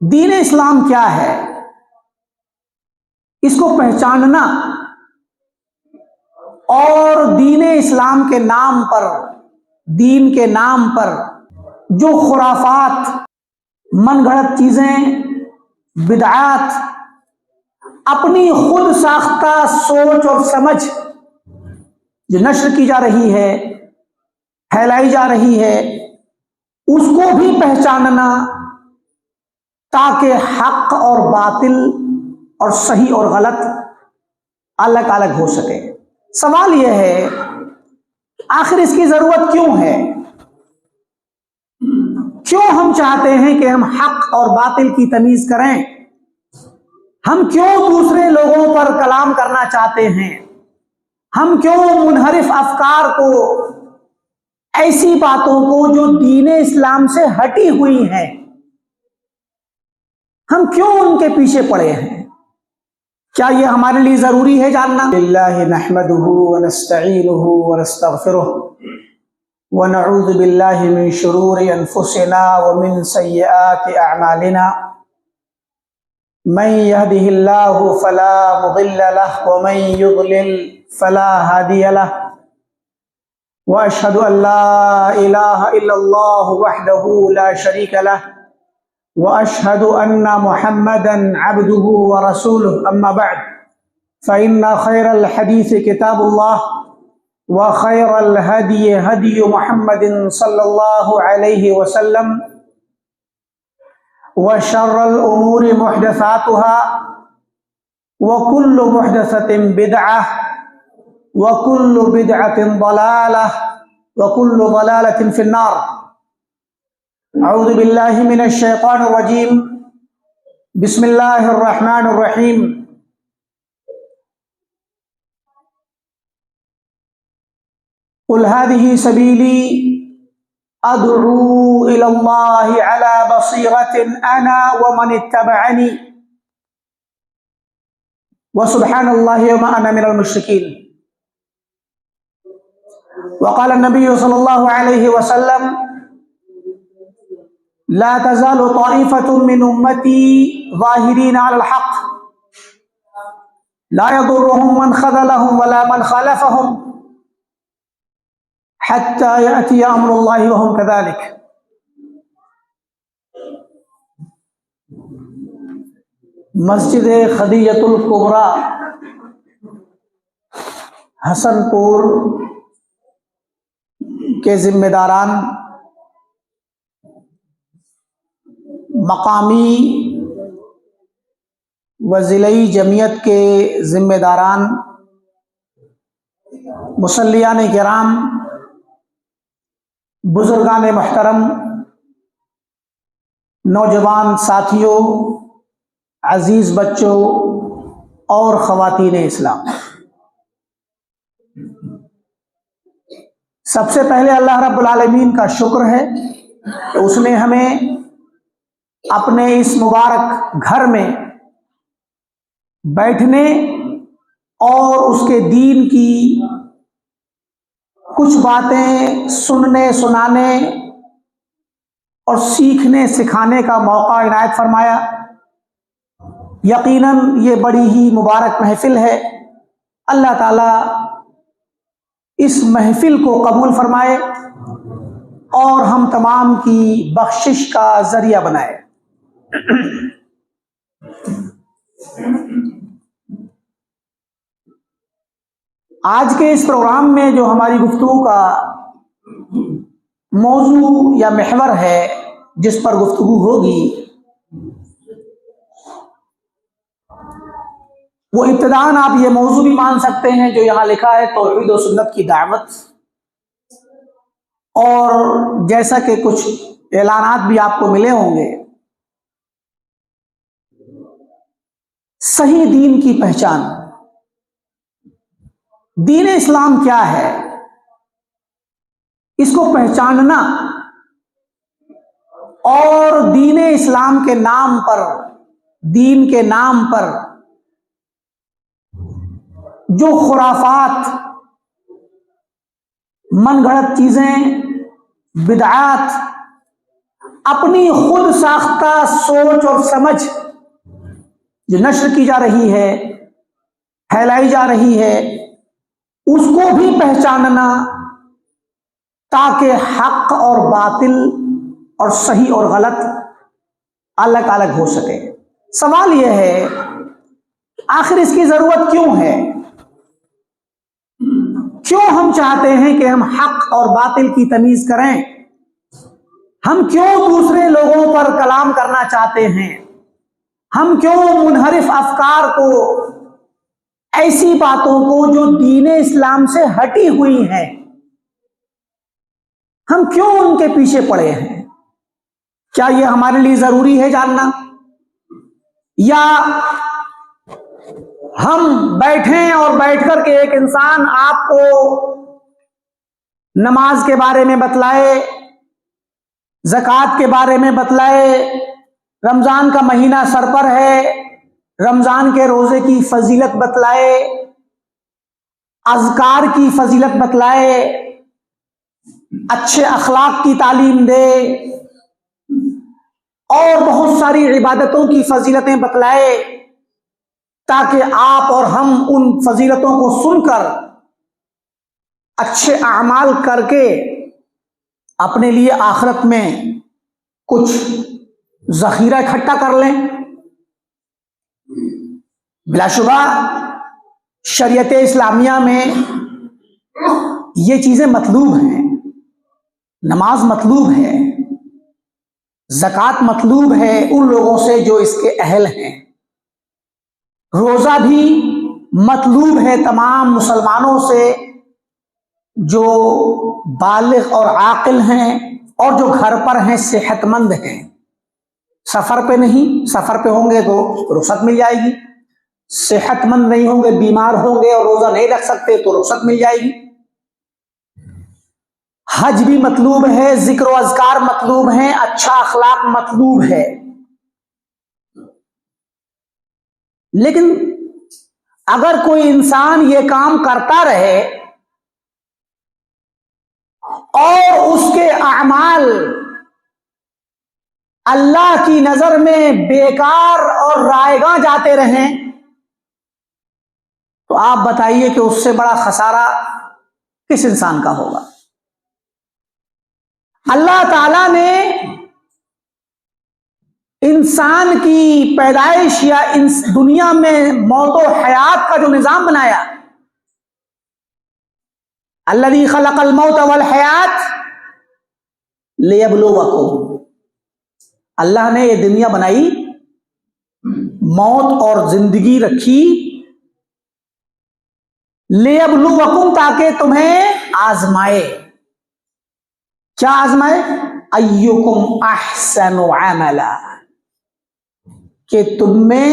دین اسلام کیا ہے، اس کو پہچاننا اور دین اسلام کے نام پر، دین کے نام پر جو خرافات، من گھڑت چیزیں، بدعات، اپنی خود ساختہ سوچ اور سمجھ جو نشر کی جا رہی ہے، پھیلائی جا رہی ہے، اس کو بھی پہچاننا تاکہ حق اور باطل اور صحیح اور غلط الگ الگ ہو سکے۔ سوال یہ ہے آخر اس کی ضرورت کیوں ہے؟ کیوں ہم چاہتے ہیں کہ ہم حق اور باطل کی تمیز کریں؟ ہم کیوں دوسرے لوگوں پر کلام کرنا چاہتے ہیں؟ ہم کیوں منحرف افکار کو، ایسی باتوں کو جو دین اسلام سے ہٹی ہوئی ہیں، ہم کیوں ان کے پیچھے پڑے ہیں؟ کیا یہ ہمارے لیے ضروری ہے جاننا؟ اللہ نحمده ونستعینه ونستغفره ونعوذ باللہ من شرور انفسنا ومن سیئات اعمالنا من يهده الله فلا مضل له ومن يضلل فلا هادي له واشهد ان لا اله الا الله وحده لا شريك له واشهد ان محمدا عبده ورسوله اما بعد فان خير الحديث كتاب الله وخير الهدي هدي محمد صلى الله عليه وسلم وشر الامور محدثاتها وكل محدثة بدعة وكل بدعة ضلالة وكل ضلالة في النار۔ اعوذ باللہ من الشیطان الرجیم، بسم اللہ الرحمن الرحیم۔ قل هذه سبیلی ادعو الی اللہ علی بصیرة انا ومن اتبعنی وسبحان اللہ وما انا من المشرکین۔ وقال النبی صلی اللہ علیہ وسلم لا تزال طائفة من امتی ظاہرین علی الحق لا يضرهم من خذلهم ولا من خالفهم حتى يأتي امر الله وهم كذلك۔ مسجد خدیجۃ الکبریٰ حسن پور کے ذمہ داران، مقامی و ضلعی جمعیت کے ذمہ داران، مصلیان کرام، بزرگان محترم، نوجوان ساتھیوں، عزیز بچوں اور خواتین اسلام، سب سے پہلے اللہ رب العالمین کا شکر ہے کہ اس نے ہمیں اپنے اس مبارک گھر میں بیٹھنے اور اس کے دین کی کچھ باتیں سننے، سنانے اور سیکھنے، سکھانے کا موقع عنایت فرمایا۔ یقیناً یہ بڑی ہی مبارک محفل ہے۔ اللہ تعالیٰ اس محفل کو قبول فرمائے اور ہم تمام کی بخشش کا ذریعہ بنائے۔ آج کے اس پروگرام میں جو ہماری گفتگو کا موضوع یا محور ہے، جس پر گفتگو ہوگی، وہ ابتداً آپ یہ موضوع بھی مان سکتے ہیں جو یہاں لکھا ہے، توحید و سنت کی دعوت، اور جیسا کہ کچھ اعلانات بھی آپ کو ملے ہوں گے، صحیح دین کی پہچان۔ دین اسلام کیا ہے، اس کو پہچاننا اور دین اسلام کے نام پر، دین کے نام پر جو خرافات، من گھڑت چیزیں، بدعات، اپنی خود ساختہ سوچ اور سمجھ جو نشر کی جا رہی ہے، پھیلائی جا رہی ہے، اس کو بھی پہچاننا، تاکہ حق اور باطل اور صحیح اور غلط الگ الگ ہو سکے۔ سوال یہ ہے آخر اس کی ضرورت کیوں ہے؟ کیوں ہم چاہتے ہیں کہ ہم حق اور باطل کی تمیز کریں؟ ہم کیوں دوسرے لوگوں پر کلام کرنا چاہتے ہیں؟ ہم کیوں منحرف افکار کو، ایسی باتوں کو جو دین اسلام سے ہٹی ہوئی ہیں، ہم کیوں ان کے پیچھے پڑے ہیں؟ کیا یہ ہمارے لیے ضروری ہے جاننا؟ یا ہم بیٹھیں اور بیٹھ کر کے ایک انسان آپ کو نماز کے بارے میں بتلائے، زکوٰۃ کے بارے میں بتلائے، رمضان کا مہینہ سر پر ہے، رمضان کے روزے کی فضیلت بتلائے، اذکار کی فضیلت بتلائے، اچھے اخلاق کی تعلیم دے، اور بہت ساری عبادتوں کی فضیلتیں بتلائے، تاکہ آپ اور ہم ان فضیلتوں کو سن کر اچھے اعمال کر کے اپنے لیے آخرت میں کچھ ذخیرہ اکٹھا کر لیں؟ بلا شبہ شریعت اسلامیہ میں یہ چیزیں مطلوب ہیں۔ نماز مطلوب ہے، زکوٰۃ مطلوب ہے ان لوگوں سے جو اس کے اہل ہیں، روزہ بھی مطلوب ہے تمام مسلمانوں سے جو بالغ اور عاقل ہیں اور جو گھر پر ہیں، صحت مند ہیں، سفر پہ نہیں، سفر پہ ہوں گے تو رخصت مل جائے گی، صحت مند نہیں ہوں گے، بیمار ہوں گے اور روزہ نہیں رکھ سکتے تو رخصت مل جائے گی۔ حج بھی مطلوب ہے، ذکر و اذکار مطلوب ہیں، اچھا اخلاق مطلوب ہے۔ لیکن اگر کوئی انسان یہ کام کرتا رہے اور اس کے اعمال اللہ کی نظر میں بیکار اور رائیگاں جاتے رہیں، تو آپ بتائیے کہ اس سے بڑا خسارہ کس انسان کا ہوگا؟ اللہ تعالیٰ نے انسان کی پیدائش یا دنیا میں موت و حیات کا جو نظام بنایا، الذی خلق الموت والحیات لیبلوکم، اللہ نے یہ دنیا بنائی، موت اور زندگی رکھی، لیبلوکم، تاکہ تمہیں آزمائے۔ کیا آزمائے؟ ایکم احسن عملا، کہ تم میں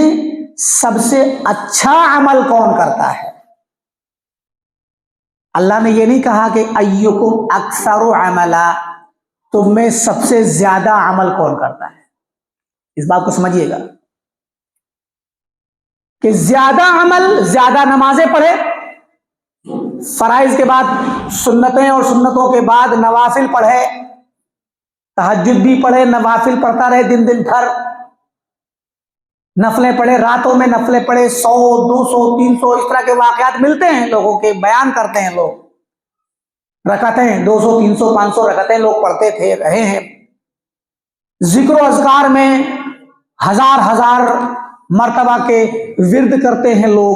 سب سے اچھا عمل کون کرتا ہے۔ اللہ نے یہ نہیں کہا کہ ایکم اکثر عملا، تم میں سب سے زیادہ عمل کون کرتا ہے۔ اس بات کو سمجھیے گا کہ زیادہ عمل، زیادہ نمازیں پڑھے، فرائض کے بعد سنتیں اور سنتوں کے بعد نوافل پڑھے، تہجد بھی پڑھے، نوافل پڑھتا رہے دن دن بھر، نفلیں پڑھے، راتوں میں نفلیں پڑھے، 100 200 300 اس طرح کے واقعات ملتے ہیں، لوگوں کے بیان کرتے ہیں لوگ، رکعتیں 200 300 500 رکعتیں لوگ پڑھتے تھے، رہے ہیں۔ ذکر و اذکار میں ہزار مرتبہ کے ورد کرتے ہیں لوگ،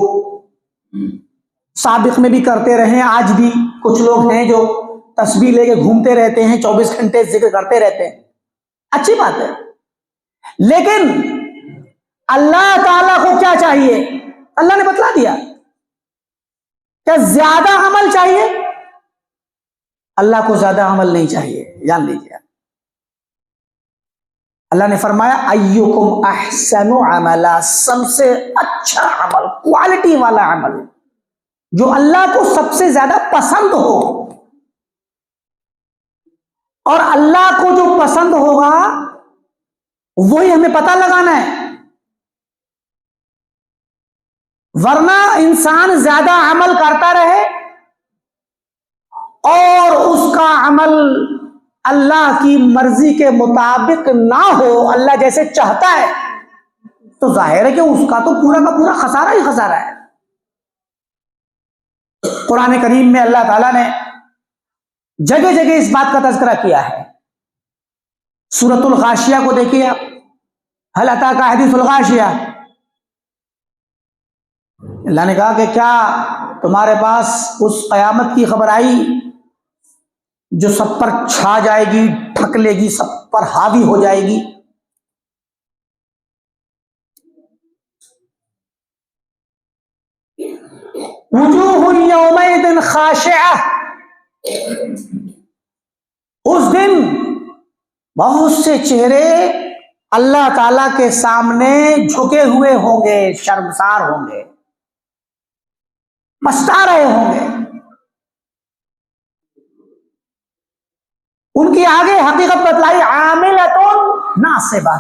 سابق میں بھی کرتے رہے، آج بھی کچھ لوگ ہیں جو تسبیح لے کے گھومتے رہتے ہیں، 24 گھنٹے ذکر کرتے رہتے ہیں، اچھی بات ہے۔ لیکن اللہ تعالیٰ کو کیا چاہیے؟ اللہ نے بتلا دیا، کیا زیادہ عمل چاہیے؟ اللہ کو زیادہ عمل نہیں چاہیے، جان لیجیے۔ اللہ نے فرمایا ایکم احسن عملا، سب سے اچھا عمل، کوالٹی والا عمل، جو اللہ کو سب سے زیادہ پسند ہو، اور اللہ کو جو پسند ہوگا وہی ہمیں پتہ لگانا ہے، ورنہ انسان زیادہ عمل کرتا رہے اور اس کا عمل اللہ کی مرضی کے مطابق نہ ہو، اللہ جیسے چاہتا ہے، تو ظاہر ہے کہ اس کا تو پورا کا پورا خسارہ ہی خسارہ ہے۔ قرآن کریم میں اللہ تعالیٰ نے جگہ جگہ اس بات کا تذکرہ کیا ہے۔ سورۃ الغاشیہ کو دیکھیے آپ، هل اتاک حدیث الغاشیہ، اللہ نے کہا کہ کیا تمہارے پاس اس قیامت کی خبر آئی جو سب پر چھا جائے گی، ڈھک لے گی، سب پر حاوی ہو جائے گی؟ وجوہ یومئذ خاشعہ، اس دن بہت سے چہرے اللہ تعالی کے سامنے جھکے ہوئے ہوں گے، شرمسار ہوں گے، پچھتا رہے ہوں گے۔ ان کی آگے حقیقت بتلائی، عاملۃ ناصبہ،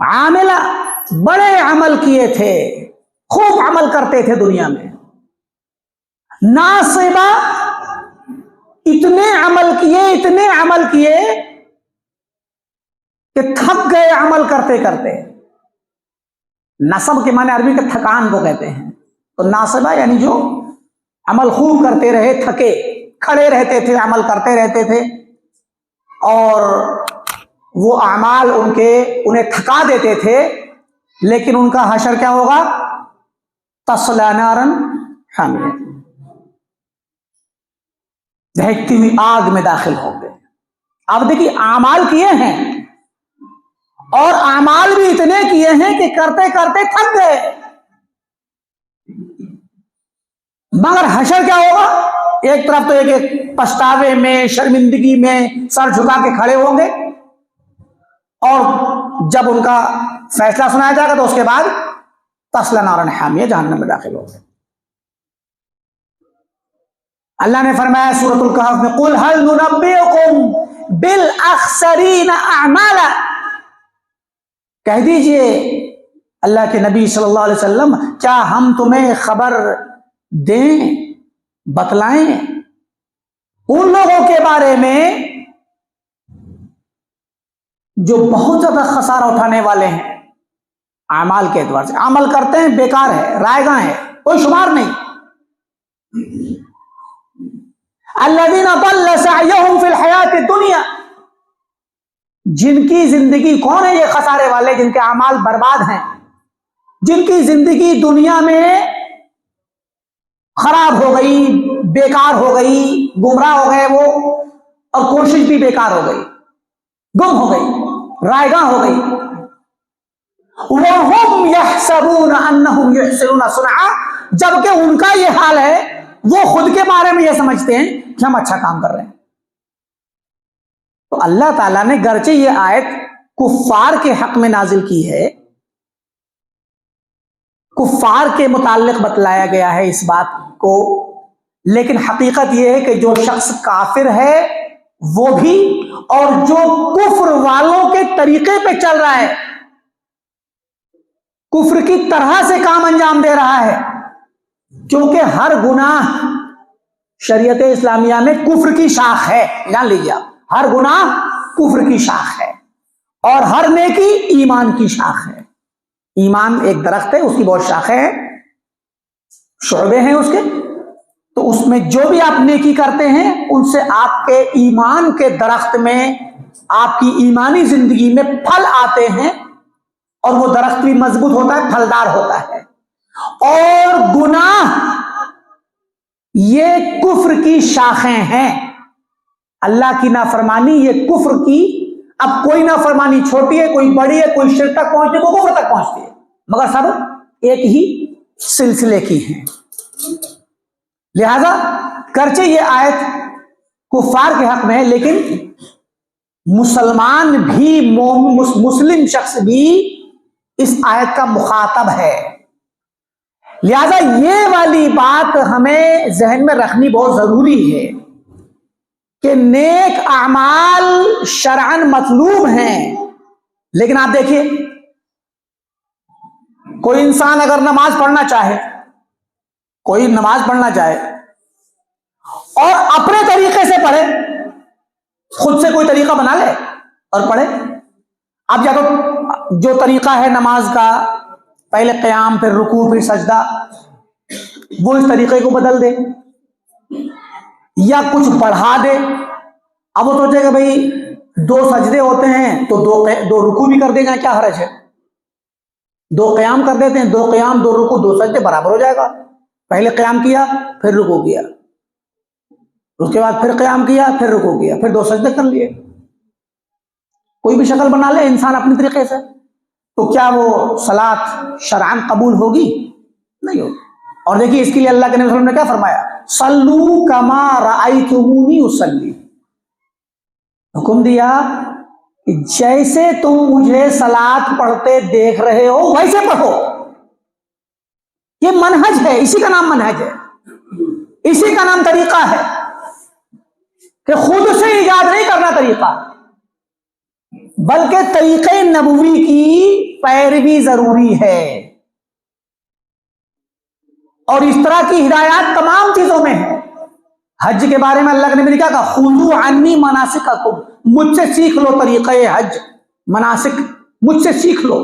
عاملہ، بڑے عمل کیے تھے، خوب عمل کرتے تھے دنیا میں، ناصبہ، اتنے عمل کیے کہ تھک گئے عمل کرتے کرتے۔ نصب کے معنی عربی کے تھکان کو کہتے ہیں، تو ناصبہ یعنی جو عمل خوب کرتے رہے، تھکے، کھڑے رہتے تھے، عمل کرتے رہتے تھے، اور وہ اعمال انہیں تھکا دیتے تھے، لیکن ان کا حشر کیا ہوگا؟ تصلی نارا حامیہ، دہکتی ہوئی آگ میں داخل ہوں گے۔ اب دیکھیے اعمال کیے ہیں، اور اعمال بھی اتنے کیے ہیں کہ کرتے کرتے تھک گئے، مگر حشر کیا ہوگا؟ ایک طرف تو ایک پچھتاوے میں، شرمندگی میں سر جھکا کے کھڑے ہوں گے، اور جب ان کا فیصلہ سنایا جائے گا تو اس کے بعد تصلی نارا حامیہ، جہنم میں داخل ہوں گے۔ اللہ نے فرمایا سورۃ الکہف میں، قل هل ننبئکم بالاخسرین اعمالا، کہہ دیجئے اللہ کے نبی صلی اللہ علیہ وسلم، کیا ہم تمہیں خبر دیں، بتلائیں ان لوگوں کے بارے میں جو بہت زیادہ خسارہ اٹھانے والے ہیں اعمال کے اعتبار سے، عمل کرتے ہیں بیکار ہے، رائے گاں ہے، کوئی شمار نہیں۔ الذین ضل سعیہم فی الحیاۃ الدنیا، جن کی زندگی، کون ہے یہ خسارے والے؟ جن کے اعمال برباد ہیں، جن کی زندگی دنیا میں خراب ہو گئی، بیکار ہو گئی، گمراہ ہو گئے وہ، اور کوشش بھی بیکار ہو گئی، گم ہو گئی، رائے گاں ہو گئی۔ وَهُمْ يَحْسَبُونَ أَنَّهُمْ يُحْسِنُونَ صُنْعًا، جبکہ ان کا یہ حال ہے، وہ خود کے بارے میں یہ سمجھتے ہیں کہ ہم اچھا کام کر رہے ہیں۔ تو اللہ تعالیٰ نے گرچہ یہ آیت کفار کے حق میں نازل کی ہے، کفار کے متعلق بتلایا گیا ہے اس بات کو، لیکن حقیقت یہ ہے کہ جو شخص کافر ہے وہ بھی، اور جو کفر والوں کے طریقے پہ چل رہا ہے، کفر کی طرح سے کام انجام دے رہا ہے، کیونکہ ہر گناہ شریعت اسلامیہ میں کفر کی شاخ ہے، جان لیجیے آپ، ہر گناہ کفر کی شاخ ہے، اور ہر نیکی ایمان کی شاخ ہے۔ ایمان ایک درخت ہے، اس کی بہت شاخیں ہیں، شعبے ہیں اس کے، تو اس میں جو بھی آپ نیکی کرتے ہیں ان سے آپ کے ایمان کے درخت میں، آپ کی ایمانی زندگی میں پھل آتے ہیں، اور وہ درخت بھی مضبوط ہوتا ہے، پھلدار ہوتا ہے۔ اور گناہ یہ کفر کی شاخیں ہیں، اللہ کی نافرمانی یہ کفر کی، اب کوئی نافرمانی چھوٹی ہے، کوئی بڑی ہے، کوئی شرک تک پہنچتی ہے، کوئی کفر تک پہنچتی ہے، مگر سب ایک ہی سلسلے کی ہیں۔ لہذا گرچہ یہ آیت کفار کے حق میں ہے، لیکن مسلمان بھی، مسلم شخص بھی اس آیت کا مخاطب ہے۔ لہذا یہ والی بات ہمیں ذہن میں رکھنی بہت ضروری ہے کہ نیک اعمال شرعاً مطلوب ہیں، لیکن آپ دیکھیے کوئی انسان اگر نماز پڑھنا چاہے، کوئی نماز پڑھنا چاہے اور اپنے طریقے سے پڑھے، خود سے کوئی طریقہ بنا لے اور پڑھے. اب یا تو جو طریقہ ہے نماز کا، پہلے قیام پھر رکوع پھر سجدہ، وہ اس طریقے کو بدل دے، یا کچھ بڑھا دے. اب وہ سوچے کہ بھائی 2 سجدے ہوتے ہیں تو 2 رکوع بھی کر دے گا، کیا حرج ہے؟ 2 قیام کر دیتے ہیں، 2 قیام 2 رکوع 2 سجدے برابر ہو جائے گا. پہلے قیام کیا پھر رکوع کیا، اس کے بعد پھر قیام کیا پھر رکوع کیا، پھر 2 سجدے کر لیے. کوئی بھی شکل بنا لے انسان اپنی طریقے سے، تو کیا وہ صلاۃ شرعاً قبول ہوگی؟ نہیں ہوگی. اور دیکھیے اس کے لیے اللہ کے نبی صلی اللہ علیہ وسلم نے کیا فرمایا؟ صلو کما رأیتمونی اصلی. حکم دیا کہ جیسے تم مجھے صلاۃ پڑھتے دیکھ رہے ہو ویسے پڑھو. یہ منہج ہے، اسی کا نام منہج ہے، اسی کا نام طریقہ ہے کہ خود سے ایجاد نہیں کرنا طریقہ، بلکہ طریقے نبوی کی پیروی ضروری ہے. اور اس طرح کی ہدایات تمام چیزوں میں ہے. حج کے بارے میں اللہ کے نبی نے کیا کہا؟ خذوا عنی مناسککم، مجھ سے سیکھ لو طریقہ حج مناسک، مجھ سے سیکھ لو،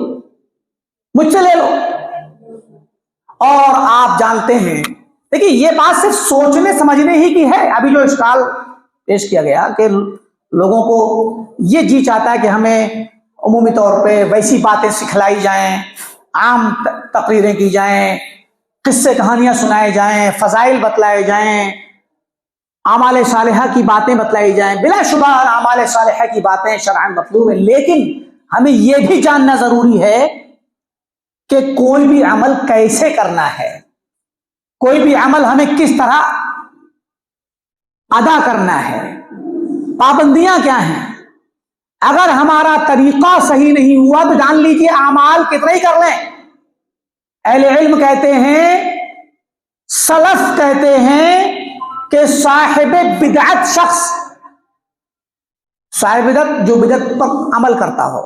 مجھ سے لے لو. اور آپ جانتے ہیں، دیکھیے یہ بات صرف سوچنے سمجھنے ہی کی ہے. ابھی جو اشکال پیش کیا گیا کہ لوگوں کو یہ جی چاہتا ہے کہ ہمیں عمومی طور پہ ویسی باتیں سکھلائی جائیں، عام تقریریں کی جائیں، قصے کہانیاں سنائے جائیں، فضائل بتلائے جائیں، اعمال صالحہ کی باتیں بتلائی جائیں. بلا شبہ اعمال صالحہ کی باتیں شرعاً مطلوب ہیں، لیکن ہمیں یہ بھی جاننا ضروری ہے کہ کوئی بھی عمل کیسے کرنا ہے، کوئی بھی عمل ہمیں کس طرح ادا کرنا ہے، پابندیاں کیا ہیں. اگر ہمارا طریقہ صحیح نہیں ہوا تو جان لیجیے اعمال کتنے ہی کر لیں. اہل علم کہتے ہیں، سلف کہتے ہیں کہ صاحب بدعت شخص، صاحب بدعت جو بدعت پر عمل کرتا ہو،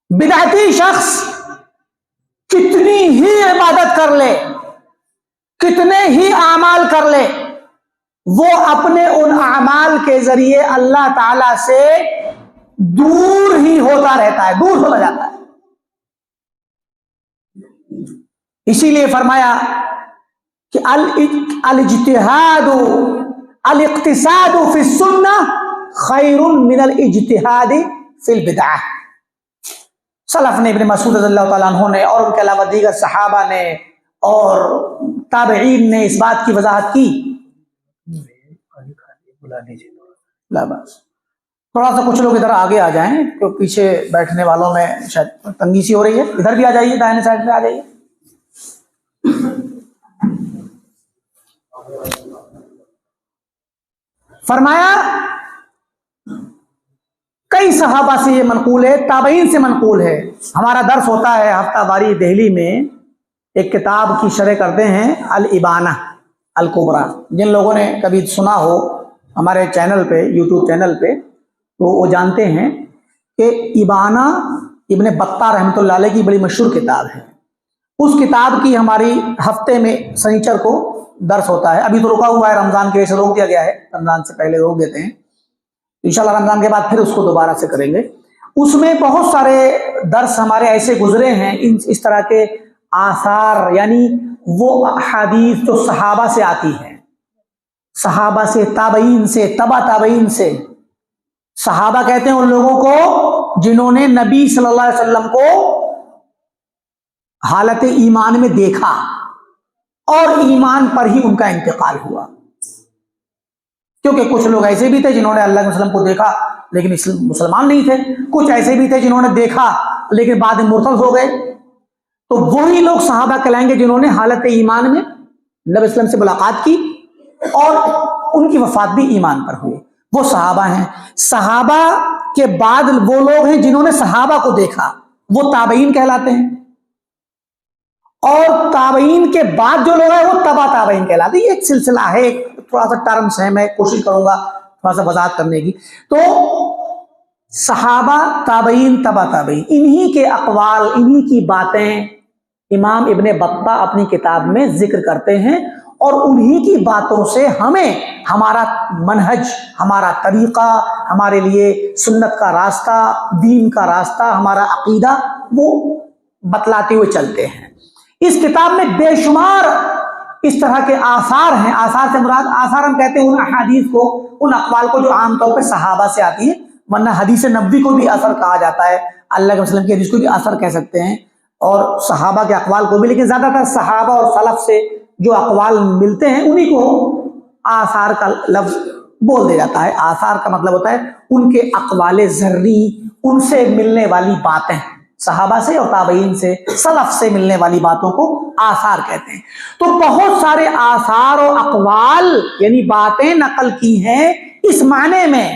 بدعتی شخص کتنی ہی عبادت کر لے، کتنے ہی اعمال کر لے، وہ اپنے ان اعمال کے ذریعے اللہ تعالی سے دور ہی ہوتا رہتا ہے، دور ہوتا جاتا ہے. اسی لیے فرمایا کہ الاجتہاد الاقتصاد فی السنہ خیر من الاجتہاد فی البدعہ. سلف نے، ابن مسعود رضی اللہ تعالیٰ عنہ نے اور ان کے علاوہ دیگر صحابہ نے اور تابعین نے اس بات کی وضاحت کی. تھوڑا سا کچھ لوگ ادھر آگے آ جائیں، تو پیچھے بیٹھنے والوں میں شاید تنگی سی ہو رہی ہے. ادھر بھی آ جائیے، دائیں سائڈ پہ آ جائیے. فرمایا کئی صحابہ سے یہ منقول ہے، تابعین سے منقول ہے. ہمارا درس ہوتا ہے ہفتہ واری دہلی میں، ایک کتاب کی شرح کرتے ہیں الابانہ الکبریٰ. جن لوگوں نے کبھی سنا ہو ہمارے چینل پہ، یوٹیوب چینل پہ، تو وہ جانتے ہیں کہ ابانہ ابن بطہ رحمۃ اللہ علیہ کی بڑی مشہور کتاب ہے. اس کتاب کی ہماری ہفتے میں سنیچر کو درس ہوتا ہے. ابھی تو رکا ہوا ہے، رمضان کی وجہ سے روک دیا گیا ہے، رمضان سے پہلے روک دیتے ہیں، انشاءاللہ رمضان کے بعد پھر اس کو دوبارہ سے کریں گے. اس میں بہت سارے درس ہمارے ایسے گزرے ہیں، اس طرح کے آثار، یعنی وہ احادیث جو صحابہ سے آتی ہیں، صحابہ سے، تابعین سے، تبع تابعین سے. صحابہ کہتے ہیں ان لوگوں کو جنہوں نے نبی صلی اللہ علیہ وسلم کو حالت ایمان میں دیکھا اور ایمان پر ہی ان کا انتقال ہوا. کیونکہ کچھ لوگ ایسے بھی تھے جنہوں نے اللہ کے وسلم کو دیکھا لیکن مسلمان نہیں تھے، کچھ ایسے بھی تھے جنہوں نے دیکھا لیکن بعد میں مرتد ہو گئے. تو وہی لوگ صحابہ کہلائیں گے جنہوں نے حالت ایمان میں نبی صلی اللہ علیہ وسلم سے ملاقات کی اور ان کی وفات بھی ایمان پر ہوئی. وہ صحابہ ہیں. صحابہ کے بعد وہ لوگ ہیں جنہوں نے صحابہ کو دیکھا، وہ تابعین کہلاتے ہیں. اور تابعین کے بعد جو لوگ ہیں وہ تبع تابعین کہلاتے ہیں. یہ ایک سلسلہ ہے، تھوڑا سا ٹرمز ہے، میں کوشش کروں گا تھوڑا سا وضاحت کرنے کی. تو صحابہ، تابعین، تبع تابعین، انہی کے اقوال، انہی کی باتیں امام ابن بطہ اپنی کتاب میں ذکر کرتے ہیں. اور انہی کی باتوں سے ہمیں ہمارا منہج، ہمارا طریقہ، ہمارے لیے سنت کا راستہ، دین کا راستہ، ہمارا عقیدہ وہ بتلاتے ہوئے چلتے ہیں۔ اس کتاب میں بے شمار اس طرح کے آثار ہیں۔ آثار سے مراد، آثار ہم کہتے ہیں ان احادیث کو، ان اقوال کو جو عام طور پہ صحابہ سے آتی ہے، ورنہ حدیث نبوی کو بھی اثر کہا جاتا ہے، اللہ کے وسلم کی حدیث کو بھی اثر کہہ سکتے ہیں، اور صحابہ کے اقوال کو بھی، لیکن زیادہ تر صحابہ اور سلف سے جو اقوال ملتے ہیں انہی کو آثار کا لفظ بول دیا جاتا ہے۔ آثار کا مطلب ہوتا ہے ان کے اقوال ذری، ان سے ملنے والی باتیں، صحابہ سے اور تابعین سے، سلف سے ملنے والی باتوں کو آثار کہتے ہیں۔ تو بہت سارے آثار و اقوال یعنی باتیں نقل کی ہیں اس معنی میں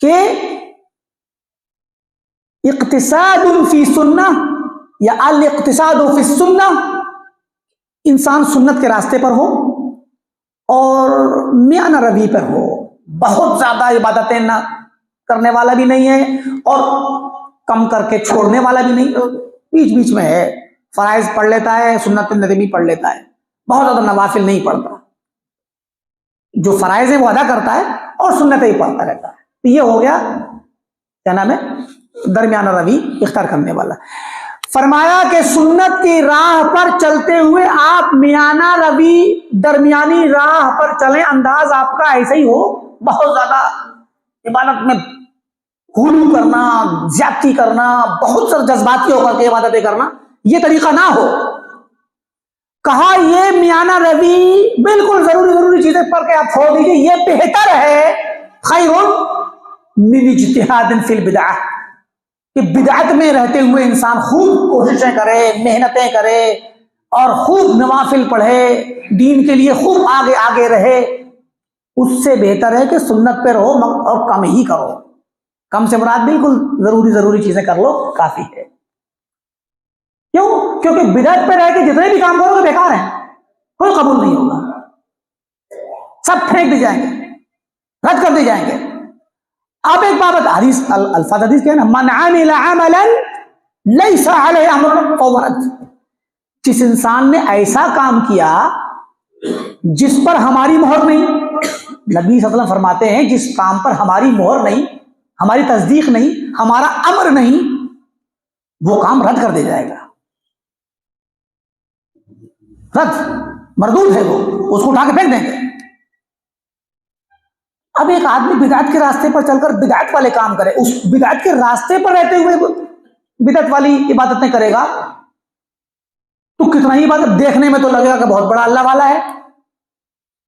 کہ اقتصاد فی سنہ یا الاقتصاد فی السنہ، انسان سنت کے راستے پر ہو اور میانہ روی پر ہو، بہت زیادہ عبادتیں نہ کرنے والا بھی نہیں ہے اور کم کر کے چھوڑنے والا بھی نہیں، بیچ بیچ میں ہے، فرائض پڑھ لیتا ہے، سنت النبی پڑھ لیتا ہے، بہت زیادہ نوافل نہیں پڑھتا، جو فرائض ہیں وہ ادا کرتا ہے اور سنتیں ہی پڑھتا رہتا ہے۔ تو یہ ہو گیا کیا نام ہے، درمیانہ روی اختیار کرنے والا۔ فرمایا کہ سنت کی راہ پر چلتے ہوئے آپ میانہ روی، درمیانی راہ پر چلیں، انداز آپ کا ایسا ہی ہو، بہت زیادہ عبادت میں غلو کرنا، زیادتی کرنا، بہت سارے جذباتی ہو کر کے عبادتیں کرنا، یہ طریقہ نہ ہو۔ کہا یہ میانہ روی بالکل ضروری چیزیں پڑھ کے آپ چھوڑ دیجیے، یہ بہتر ہے، خیر من اجتہاد فی البدع، کہ بدعت میں رہتے ہوئے انسان خوب کوششیں کرے، محنتیں کرے اور خوب نوافل پڑھے، دین کے لیے خوب آگے آگے رہے، اس سے بہتر ہے کہ سنت پہ رہو اور کم ہی کرو۔ کم سے مراد بالکل ضروری چیزیں کر لو، کافی ہے۔ کیوں؟ کیونکہ بدعت پہ رہ کے جتنے بھی کام کرو گے بیکار ہیں، کوئی قبول نہیں ہوگا، سب پھینک دی جائیں گے، رد کر دی جائیں گے۔ اب ایک بات، حدیث الفاظ حدیث کیا ہے نا، من عمل عملا لیس علیہ امرنا فہو رد، جس انسان نے ایسا کام کیا جس پر ہماری مہر نہیں، نبی صلی اللہ علیہ وسلم فرماتے ہیں جس کام پر ہماری مہر نہیں، ہماری تصدیق نہیں، ہمارا امر نہیں، وہ کام رد کر دیا جائے گا، رد، مردود ہے، وہ اس کو اٹھا کے پھینک دیں گے۔ اب ایک آدمی بدعت کے راستے پر چل کر بدعت والے کام کرے، اس بدعت کے راستے پر رہتے ہوئے بدعت والی عبادتیں کرے گا تو کتنا ہی عبادت دیکھنے میں تو لگے گا کہ بہت بڑا اللہ والا ہے،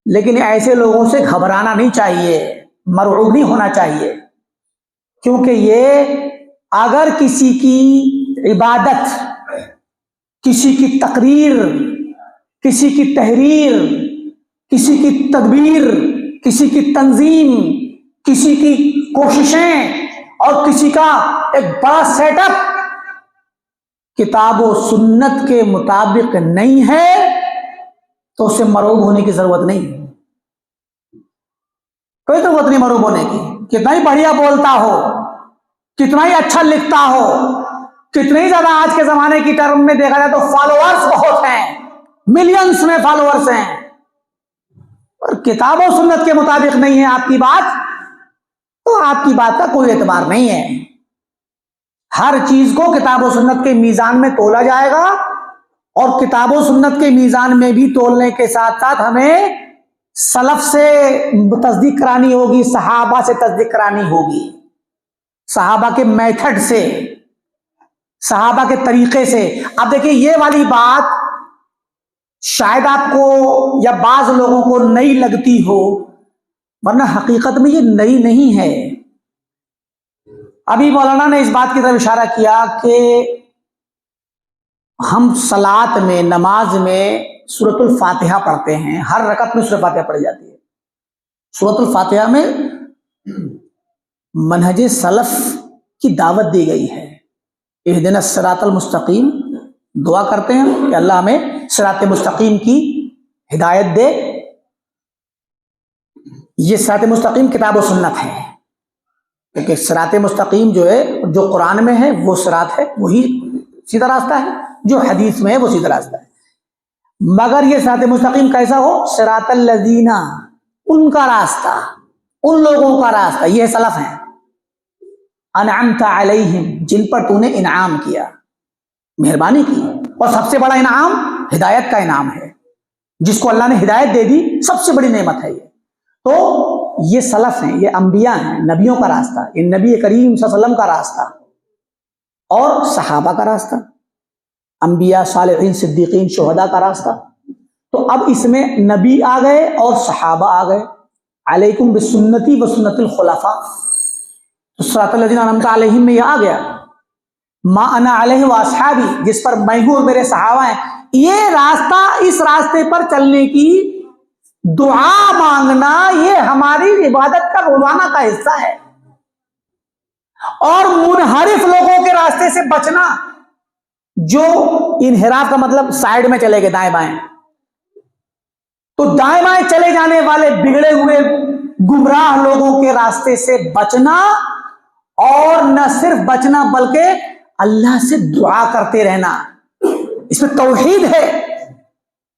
لیکن ایسے لوگوں سے گھبرانا نہیں چاہیے، مرعوب نہیں ہونا چاہیے، کیونکہ یہ اگر کسی کی عبادت، کسی کی تقریر، کسی کی تحریر، کسی کی تدبیر، کسی کی تنظیم، کسی کی کوششیں اور کسی کا ایک بڑا سیٹ اپ کتاب و سنت کے مطابق نہیں ہے تو اسے مرعوب ہونے کی ضرورت نہیں، کوئی ضرورت نہیں مرعوب ہونے کی۔ کتنا ہی بڑھیا بولتا ہو، کتنا ہی اچھا لکھتا ہو، کتنے ہی زیادہ آج کے زمانے کی ٹرم میں دیکھا جائے تو فالوورز بہت ہیں، ملینز میں فالوورز ہیں، اور کتاب و سنت کے مطابق نہیں ہے آپ کی بات تو آپ کی بات کا کوئی اعتبار نہیں ہے۔ ہر چیز کو کتاب و سنت کے میزان میں تولا جائے گا، اور کتاب و سنت کے میزان میں بھی تولنے کے ساتھ ساتھ ہمیں سلف سے تصدیق کرانی ہوگی، صحابہ سے تصدیق کرانی ہوگی، صحابہ کے میتھڈ سے، صحابہ کے طریقے سے۔ اب دیکھیں یہ والی بات شاید آپ کو یا بعض لوگوں کو نئی لگتی ہو، ورنہ حقیقت میں یہ نئی نہیں ہے۔ ابھی مولانا نے اس بات کی طرف اشارہ کیا کہ ہم صلاۃ میں، نماز میں سورۃ الفاتحہ پڑھتے ہیں، ہر رکعت میں سورۃ الفاتحہ پڑھی جاتی ہے۔ سورۃ الفاتحہ میں منہج سلف کی دعوت دی گئی ہے، اہدنا الصراط المستقیم، دعا کرتے ہیں کہ اللہ ہمیں صراط مستقیم کی ہدایت دے۔ یہ صراط مستقیم کتاب و سنت ہے، کیونکہ صراط مستقیم جو ہے، جو قرآن میں ہے وہ صراط ہے، وہی سیدھا راستہ ہے، جو حدیث میں ہے وہ سیدھا راستہ ہے۔ مگر یہ صراط مستقیم کیسا ہو؟ صراط الذین، ان کا راستہ، ان لوگوں کا راستہ، یہ سلف ہیں، انعمت علیہم، جن پر تو نے انعام کیا، مہربانی کی، اور سب سے بڑا انعام ہدایت کا انعام ہے، جس کو اللہ نے ہدایت دے دی سب سے بڑی نعمت ہے یہ۔ تو یہ سلف ہیں، یہ انبیاء ہیں، نبیوں کا راستہ، یہ نبی کریم صلی اللہ علیہ وسلم کا راستہ اور صحابہ کا راستہ، انبیاء، صالحین، صدیقین، شہداء کا راستہ۔ تو اب اس میں نبی آ گئے اور صحابہ آ گئے، علیکم بسنتی و سنت الخلفاء، تو صراط الذین انعمت علیہم میں یہ آ گیا، ما انا علیہ واصحابی، جس پر میں ہوں اور میرے صحابہ ہیں۔ یہ راستہ، اس راستے پر چلنے کی دعا مانگنا، یہ ہماری عبادت کا روزانہ کا حصہ ہے، اور منحرف لوگوں کے راستے سے بچنا، جو انحراف کا مطلب سائیڈ میں چلے گئے، دائیں بائیں، تو دائیں بائیں چلے جانے والے بگڑے ہوئے گمراہ لوگوں کے راستے سے بچنا، اور نہ صرف بچنا بلکہ اللہ سے دعا کرتے رہنا۔ اس میں توحید ہے،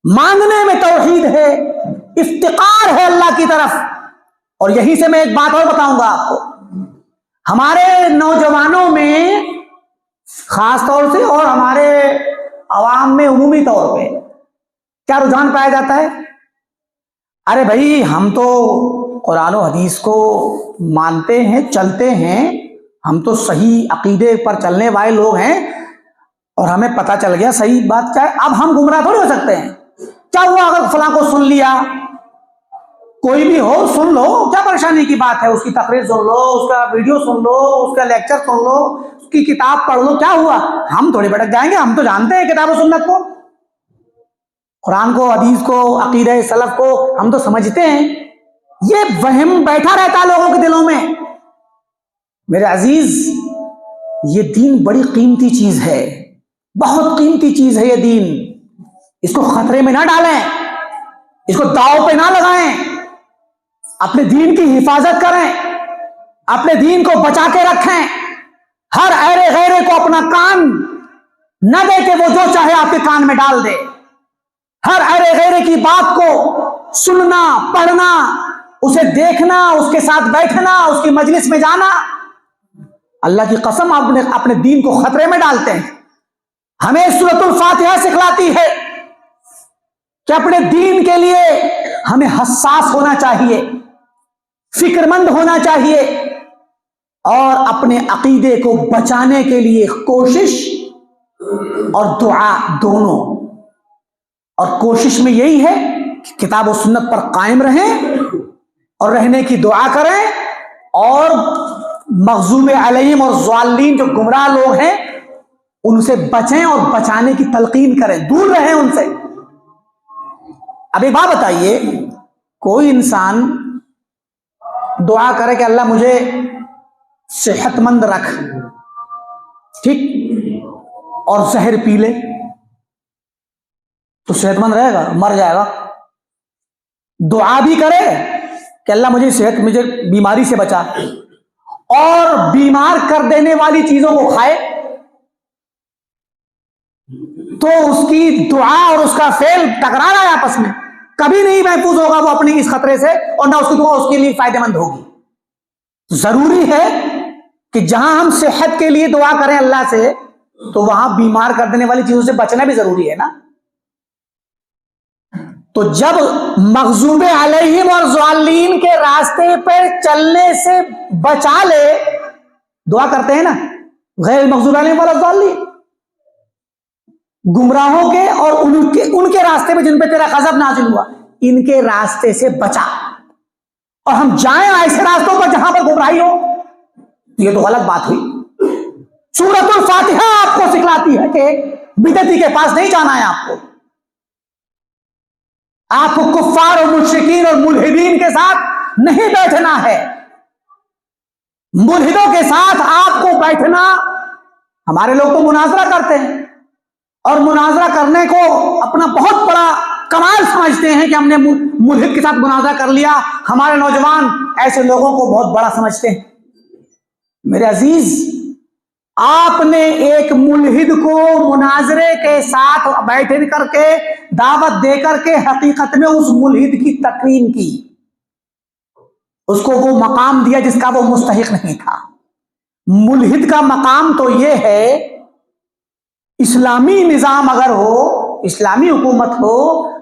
مانگنے میں توحید ہے، افتقار ہے اللہ کی طرف۔ اور یہیں سے میں ایک بات اور بتاؤں گا آپ کو، ہمارے نوجوانوں میں خاص طور سے اور ہمارے عوام میں عمومی طور پہ کیا رجحان پایا جاتا ہے؟ ارے بھائی، ہم تو قرآن و حدیث کو مانتے ہیں، چلتے ہیں، ہم تو صحیح عقیدے پر چلنے والے لوگ ہیں، اور ہمیں پتہ چل گیا صحیح بات کیا ہے، اب ہم گمراہ تھوڑی ہو سکتے ہیں۔ کیا ہوا اگر فلاں کو سن لیا، کوئی بھی ہو سن لو، کیا پریشانی کی بات ہے؟ اس کی تقریر سن لو، اس کا ویڈیو سن لو، اس کا لیکچر سن لو، اس کی کتاب پڑھ لو، کیا ہوا؟ ہم تھوڑی بھٹک جائیں گے، ہم تو جانتے ہیں کتاب و سنت کو، قرآن کو، حدیث کو، عقیدہ سلف کو ہم تو سمجھتے ہیں۔ یہ وہم بیٹھا رہتا ہے لوگوں کے دلوں میں۔ میرے عزیز، یہ دین بڑی قیمتی چیز ہے، بہت قیمتی چیز ہے یہ دین، اس کو خطرے میں نہ ڈالیں، اس کو داؤ پہ نہ لگائیں، اپنے دین کی حفاظت کریں، اپنے دین کو بچا کے رکھیں۔ ہر ایرے غیرے کو اپنا کان نہ دے کہ وہ جو چاہے آپ کے کان میں ڈال دے، ہر ایرے غیرے کی بات کو سننا، پڑھنا، اسے دیکھنا، اس کے ساتھ بیٹھنا، اس کی مجلس میں جانا، اللہ کی قسم آپ اپنے دین کو خطرے میں ڈالتے ہیں۔ ہمیں سورۃ الفاتحہ سکھلاتی ہے کہ اپنے دین کے لیے ہمیں حساس ہونا چاہیے، فکر مند ہونا چاہیے، اور اپنے عقیدے کو بچانے کے لیے کوشش اور دعا دونوں، اور کوشش میں یہی ہے کہ کتاب و سنت پر قائم رہیں اور رہنے کی دعا کریں، اور مغضوب علیہم اور ضالین جو گمراہ لوگ ہیں ان سے بچیں اور بچانے کی تلقین کریں، دور رہیں ان سے۔ اب ایک بات بتائیے، کوئی انسان دعا کرے کہ اللہ مجھے صحت مند رکھ، ٹھیک، اور زہر پی لے تو صحت مند رہے گا؟ مر جائے گا۔ دعا بھی کرے کہ اللہ مجھے بیماری سے بچا، اور بیمار کر دینے والی چیزوں کو کھائے تو اس کی دعا اور اس کا فعل ٹکرا رہا ہے آپس میں، کبھی نہیں محفوظ ہوگا وہ اپنی اس خطرے سے، اور نہ اس کی دعا اس کے لیے فائدہ مند ہوگی۔ ضروری ہے کہ جہاں ہم صحت کے لیے دعا کریں اللہ سے، تو وہاں بیمار کر دینے والی چیزوں سے بچنا بھی ضروری ہے نا۔ تو جب مغضوب علیہم اور ضالین کے راستے پہ چلنے سے بچا لے، دعا کرتے ہیں نا، غیر المغضوب علیہم ولا الضالین، گمراہوں کے اور ان کے راستے پہ جن پہ تیرا غضب نازل ہوا، ان کے راستے سے بچا، اور ہم جائیں ایسے راستوں پر جہاں پر گمراہی ہو، یہ تو غلط بات ہوئی۔ سورۃ الفاتحہ آپ کو سکھلاتی ہے کہ بدعتی کے پاس نہیں جانا ہے، آپ کو کفار اور مشرکین اور ملحدین کے ساتھ نہیں بیٹھنا ہے۔ ملحدوں کے ساتھ آپ کو بیٹھنا، ہمارے لوگ تو مناظرہ کرتے ہیں اور مناظرہ کرنے کو اپنا بہت بڑا کمال سمجھتے ہیں کہ ہم نے ملحد کے ساتھ مناظرہ کر لیا، ہمارے نوجوان ایسے لوگوں کو بہت بڑا سمجھتے ہیں۔ میرے عزیز، آپ نے ایک ملحد کو مناظرے کے ساتھ بیٹھ کر کے دعوت دے کر کے حقیقت میں اس ملحد کی تکریم کی، اس کو وہ مقام دیا جس کا وہ مستحق نہیں تھا۔ ملحد کا مقام تو یہ ہے، اسلامی نظام اگر ہو، اسلامی حکومت ہو،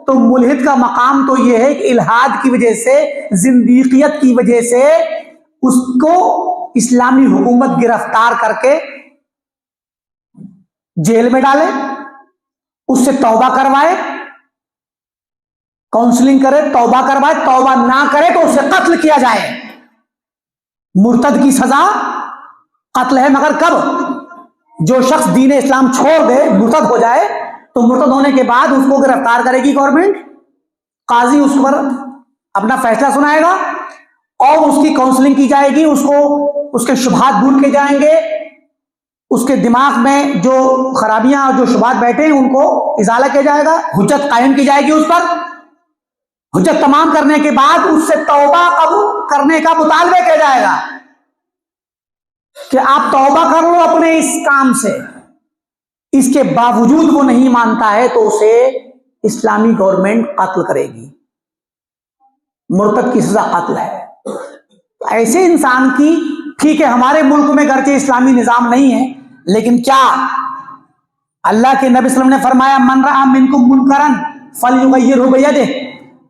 تو ملحد کا مقام تو یہ ہے کہ الحاد کی وجہ سے، زندیقیت کی وجہ سے اس کو اسلامی حکومت گرفتار کر کے جیل میں ڈالے، اس سے توبہ کروائے، کاؤنسلنگ کرے، توبہ کروائے، توبہ نہ کرے تو اسے قتل کیا جائے۔ مرتد کی سزا قتل ہے، مگر کب؟ جو شخص دین اسلام چھوڑ دے، مرتد ہو جائے، تو مرتد ہونے کے بعد اس کو گرفتار کرے گی گورنمنٹ، قاضی اس پر اپنا فیصلہ سنائے گا اور اس کی کاؤنسلنگ کی جائے گی، اس کو اس کے شبہات دور کیے جائیں گے، اس کے دماغ میں جو خرابیاں اور جو شبہات بیٹھے ہیں ان کو ازالہ کیا جائے گا، حجت قائم کی جائے گی اس پر۔ حجت تمام کرنے کے بعد اس سے توبہ قبول کرنے کا مطالبہ کیا جائے گا کہ آپ توبہ کر لو اپنے اس کام سے۔ اس کے باوجود وہ نہیں مانتا ہے تو اسے اسلامی گورنمنٹ قتل کرے گی۔ مرتد کی سزا قتل ہے۔ ایسے انسان کی، ٹھیک ہے ہمارے ملک میں گرچہ اسلامی نظام نہیں ہے، لیکن کیا اللہ کے نبی صلی اللہ علیہ وسلم نے فرمایا من رأى منکم منکرا فلیغیرہ بیدہ،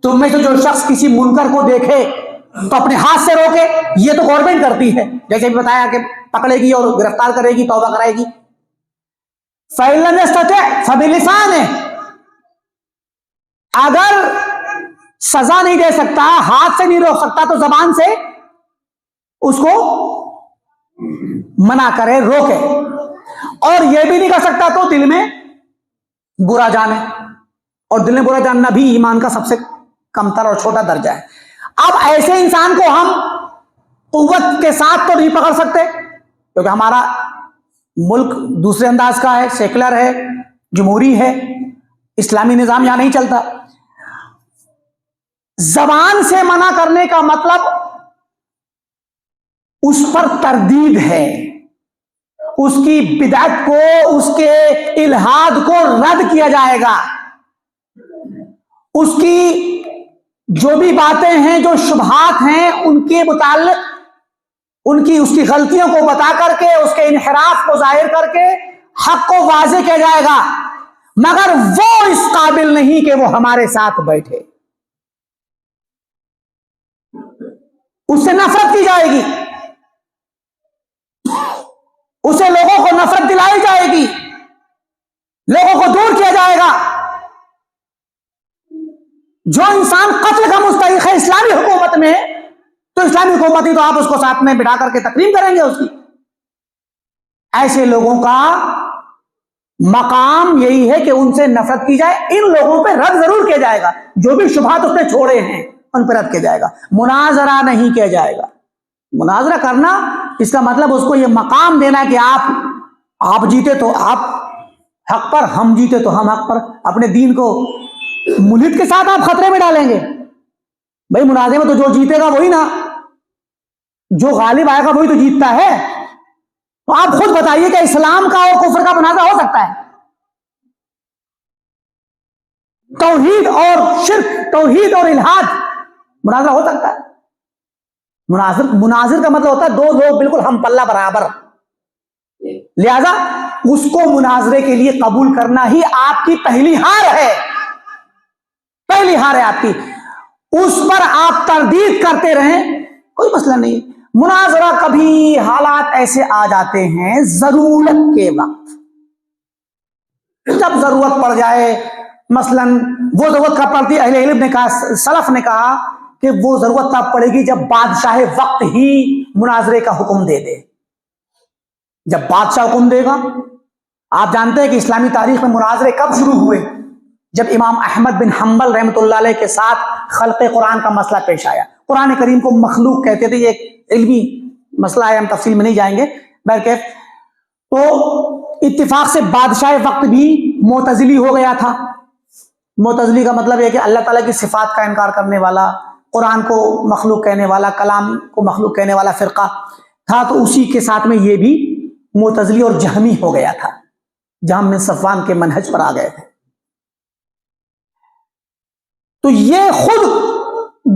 تم میں سے جو شخص کسی منکر کو دیکھے تو اپنے ہاتھ سے روکے۔ یہ تو گورنمنٹ کرتی ہے، جیسے بھی بتایا کہ پکڑے گی اور گرفتار کرے گی، توبہ کرائے گی۔ فَإِن لَمْ يَسْتَطِعْ فَبِلِسَانِهِ، اگر سزا نہیں دے سکتا، ہاتھ سے نہیں روک سکتا، تو زبان سے اس کو منع کرے، روکے۔ اور یہ بھی نہیں کر سکتا تو دل میں برا جانے، اور دل میں برا جاننا بھی ایمان کا سب سے کمتر اور چھوٹا درجہ ہے۔ اب ایسے انسان کو ہم قوت کے ساتھ تو نہیں پکڑ سکتے، کیونکہ ہمارا ملک دوسرے انداز کا ہے، سیکولر ہے، جمہوری ہے، اسلامی نظام یہاں نہیں چلتا۔ زبان سے منع کرنے کا مطلب اس پر تردید ہے، اس کی بدعت کو، اس کے الحاد کو رد کیا جائے گا، اس کی جو بھی باتیں ہیں، جو شبہات ہیں، ان کے متعلق اس کی غلطیوں کو بتا کر کے، اس کے انحراف کو ظاہر کر کے حق کو واضح کیا جائے گا، مگر وہ اس قابل نہیں کہ وہ ہمارے ساتھ بیٹھے۔ اس سے نفرت کی جائے گی، اسے لوگوں کو نفرت دلائی جائے گی، لوگوں کو دور کیا جائے گا۔ جو انسان قتل کا مستحق ہے اسلامی حکومت میں، تو اسلامی حکومت ہی تو آپ اس کو ساتھ میں بٹھا کر کے تکریم کریں گے اس کی۔ ایسے لوگوں کا مقام یہی ہے کہ ان سے نفرت کی جائے، ان لوگوں پہ رد ضرور کیا جائے گا، جو بھی شبہات اس نے چھوڑے ہیں ان پہ رد کیا جائے گا، مناظرہ نہیں کیا جائے گا۔ مناظرہ کرنا اس کا مطلب اس کو یہ مقام دینا کہ آپ جیتے تو آپ حق پر، ہم جیتے تو ہم حق پر۔ اپنے دین کو ملحد کے ساتھ آپ خطرے میں ڈالیں گے؟ بھائی مناظرے میں تو جو جیتے گا وہی نا، جو غالب آئے گا وہی تو جیتتا ہے۔ تو آپ خود بتائیے کہ اسلام کا اور کفر کا مناظرہ ہو سکتا ہے؟ توحید اور شرک، توحید اور الحاد مناظرہ ہو سکتا ہے؟ مناظر کا مطلب ہوتا ہے دو لوگ بالکل ہم پلہ برابر، لہذا اس کو مناظرے کے لیے قبول کرنا ہی آپ کی پہلی ہار ہے، پہلی ہار ہے آپ کی۔ اس پر آپ تردید کرتے رہیں، کوئی مسئلہ نہیں۔ مناظرہ کبھی حالات ایسے آ جاتے ہیں ضرورت کے وقت، جب ضرورت پڑ جائے، مثلا وہ ضرورت کب پڑتی ہے؟ اہل علم نے کہا، سلف نے کہا کہ وہ ضرورت تب پڑے گی جب بادشاہ وقت ہی مناظرے کا حکم دے دے۔ جب بادشاہ حکم دے گا، آپ جانتے ہیں کہ اسلامی تاریخ میں مناظرے کب شروع ہوئے؟ جب امام احمد بن حنبل رحمۃ اللہ علیہ کے ساتھ خلق قرآن کا مسئلہ پیش آیا۔ قرآن کریم کو مخلوق کہتے تھے، یہ ایک علمی مسئلہ ہے، ہم تفصیل میں نہیں جائیں گے۔ بہرکیف تو اتفاق سے بادشاہ وقت بھی معتزلی ہو گیا تھا۔ معتزلی کا مطلب یہ کہ اللہ تعالیٰ کی صفات کا انکار کرنے والا، قرآن کو مخلوق کہنے والا، کلام کو مخلوق کہنے والا فرقہ تھا، تو اسی کے ساتھ میں یہ بھی معتزلی اور جہمی ہو گیا تھا، جہم بن صفوان کے منہج پر آ گئے تھے. تو یہ خود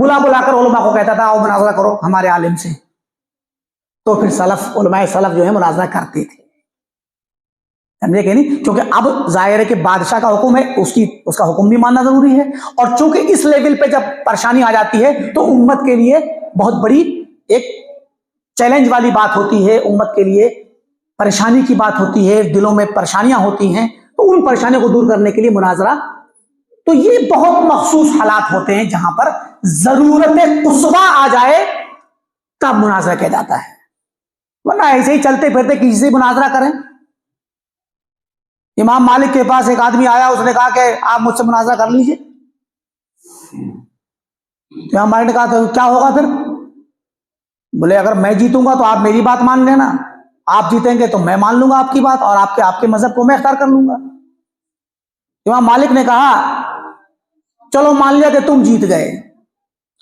بلا کر علماء کو کہتا تھا آؤ مناظرہ کرو ہمارے عالم سے. تو پھر سلف، علماء سلف جو ہے مناظرہ کرتے تھے. سمجھے کہ نہیں؟ کیونکہ اب ظاہر ہے کہ بادشاہ کا حکم ہے، اس کا حکم بھی ماننا ضروری ہے. اور چونکہ اس لیول پہ جب پریشانی آ جاتی ہے تو امت کے لیے بہت بڑی ایک چیلنج والی بات ہوتی ہے، امت کے لیے پریشانی کی بات ہوتی ہے، دلوں میں پریشانیاں ہوتی ہیں، تو ان پریشانیوں کو دور کرنے کے لیے مناظرہ. تو یہ بہت مخصوص حالات ہوتے ہیں جہاں پر ضرورت قصویٰ آ جائے تب مناظرہ کیا جاتا ہے، ورنہ ایسے ہی چلتے پھرتے کسی سے مناظرہ کریں. امام مالک کے پاس ایک آدمی آیا، اس نے کہا کہ آپ مجھ سے مناظرہ کر لیجئے. امام مالک نے کہا تو کیا ہوگا پھر؟ بولے اگر میں جیتوں گا تو آپ میری بات مان لینا، آپ جیتیں گے تو میں مان لوں گا آپ کی بات، اور آپ کے مذہب کو میں اختیار کر لوں گا. امام مالک نے کہا چلو مان لیا کہ تم جیت گئے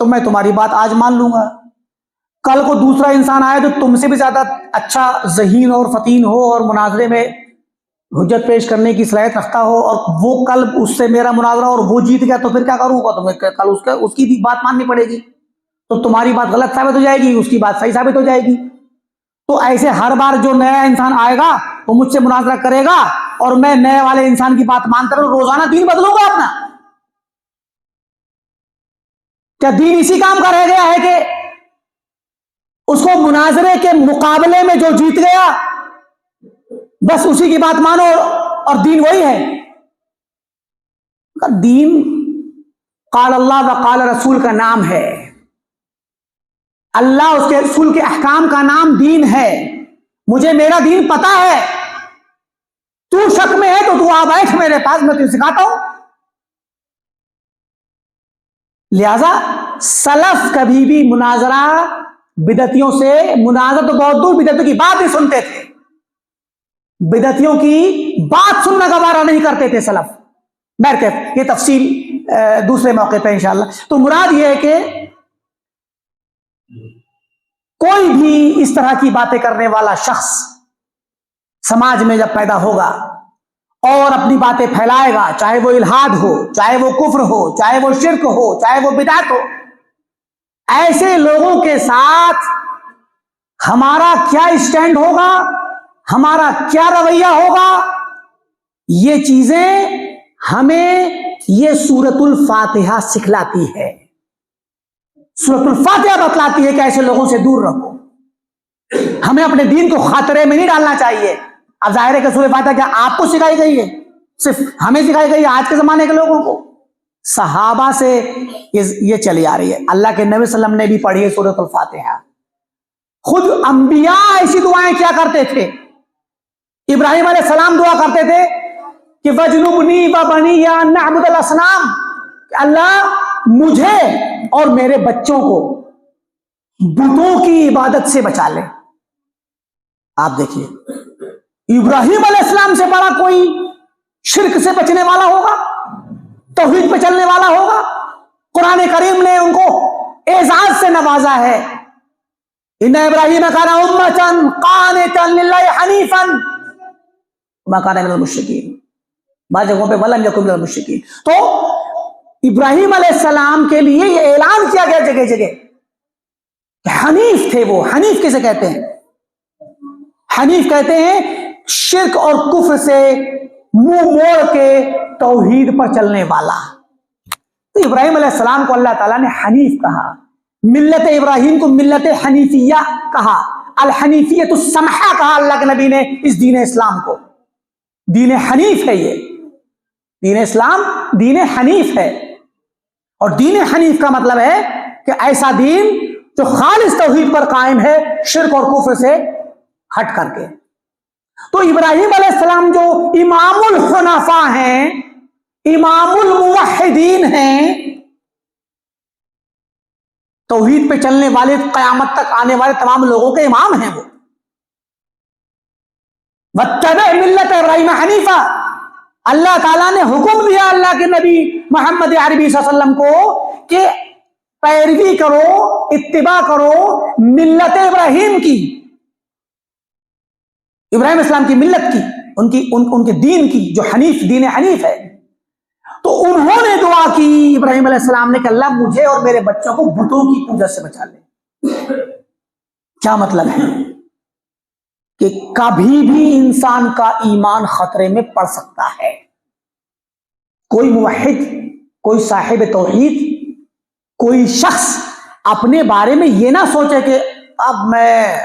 تو میں تمہاری بات آج مان لوں گا. کل کو دوسرا انسان آئے جو تم سے بھی زیادہ اچھا ذہین اور فطین ہو اور مناظرے میں حجت پیش کرنے کی صلاحیت رکھتا ہو، اور وہ کل اس سے میرا مناظرہ اور وہ جیت گیا، تو پھر کیا کروں گا؟ تمہیں کل اس کی بھی بات ماننی پڑے گی. تو تمہاری بات غلط ثابت ہو جائے گی، اس کی بات صحیح ثابت ہو جائے گی. تو ایسے ہر بار جو نیا انسان آئے گا وہ مجھ سے مناظرہ کرے گا اور میں نئے والے انسان کی بات مانتا رہوں، روزانہ دین بدلوں گا اپنا. کیا دین اسی کام کا رہ گیا ہے کہ اس کو مناظرے کے مقابلے میں جو جیت گیا بس اسی کی بات مانو اور دین وہی ہے؟ دین قال اللہ و قال رسول کا نام ہے، اللہ اس کے رسول کے احکام کا نام دین ہے. مجھے میرا دین پتا ہے، تو شک میں ہے تو آ بیٹھ میرے پاس، میں تجھے سکھاتا ہوں. لہذا سلف کبھی بھی مناظرہ بدعتیوں سے، مناظرہ تو بہت دور، بدعتوں کی بات ہی سنتے تھے، بدعتیوں کی بات سننا گوارا نہیں کرتے تھے سلف. یہ تفصیل دوسرے موقع پہ انشاءاللہ. تو مراد یہ ہے کہ کوئی بھی اس طرح کی باتیں کرنے والا شخص سماج میں جب پیدا ہوگا اور اپنی باتیں پھیلائے گا، چاہے وہ الحاد ہو، چاہے وہ کفر ہو، چاہے وہ شرک ہو، چاہے وہ بدعت ہو، ایسے لوگوں کے ساتھ ہمارا کیا اسٹینڈ ہوگا، ہمارا کیا رویہ ہوگا، یہ چیزیں ہمیں یہ سورۃ الفاتحہ سکھلاتی ہے. سورۃ الفاتحہ بتلاتی ہے کہ ایسے لوگوں سے دور رہو. ہمیں اپنے دین کو خطرے میں نہیں ڈالنا چاہیے. اب ظاہر ہے کہ سورۃ الفاتحہ کیا آپ کو سکھائی گئی ہے؟ صرف ہمیں سکھائی گئی ہے آج کے زمانے کے لوگوں کو؟ صحابہ سے یہ چلی آ رہی ہے. اللہ کے نبی صلی اللہ علیہ وسلم نے بھی پڑھی ہے سورۃ الفاتحہ. خود انبیاء ایسی دعائیں کیا کرتے تھے. ابراہیم علیہ السلام دعا کرتے تھے کہ وَجْنُبْنِي وَبَنِيَّ أَن نَّعْبُدَ الْأَصْنَامَ، کہ اللہ مجھے اور میرے بچوں کو بتوں کی عبادت سے بچا لے. آپ دیکھیے ابراہیم علیہ السلام سے بڑا کوئی شرک سے بچنے والا ہوگا، توحید پہ چلنے والا ہوگا؟ قرآن کریم نے ان کو اعزاز سے نوازا ہے. ان ابراہیم کان امۃ قانتا للہ حنیفا وما کان من المشرکین، بعض جگہوں پہ ولم یکن من المشرکین. تو ابراہیم علیہ السلام کے لیے یہ اعلان کیا گیا جگہ جگہ کہ حنیف تھے. وہ حنیف کسے کہتے ہیں؟ حنیف کہتے ہیں شرک اور کفر سے منہ موڑ کے توحید پر چلنے والا. تو ابراہیم علیہ السلام کو اللہ تعالیٰ نے حنیف کہا. ملت ابراہیم کو ملت حنیفیہ کہا، الحنیفیت السمحہ کہا اللہ کے نبی نے اس دین اسلام کو. دین حنیف ہے یہ دین اسلام، دین حنیف ہے. اور دین حنیف کا مطلب ہے کہ ایسا دین جو خالص توحید پر قائم ہے، شرک اور کفر سے ہٹ کر کے. تو ابراہیم علیہ السلام جو امام الحنفاء ہیں، امام الموحدین ہیں، توحید پہ چلنے والے، قیامت تک آنے والے تمام لوگوں کے امام ہیں. وہ وَاتَّبِعْ مِلَّةَ ابراہیم حنیفا، اللہ تعالیٰ نے حکم دیا اللہ کے نبی محمد عربی صلی اللہ علیہ وسلم کو کہ پیروی کرو، اتباع کرو ملت ابراہیم کی. ابراہیم السلام کی ملت کی، ان کے دین کی، جو دین حنیف ہے. تو انہوں نے دعا کی ابراہیم علیہ السلام نے کہ اللہ مجھے اور میرے بچوں کو بتوں کی پوجا سے بچا لے. کیا مطلب ہے کہ کبھی بھی انسان کا ایمان خطرے میں پڑ سکتا ہے. کوئی موحد، کوئی صاحب توحید، کوئی شخص اپنے بارے میں یہ نہ سوچے کہ اب میں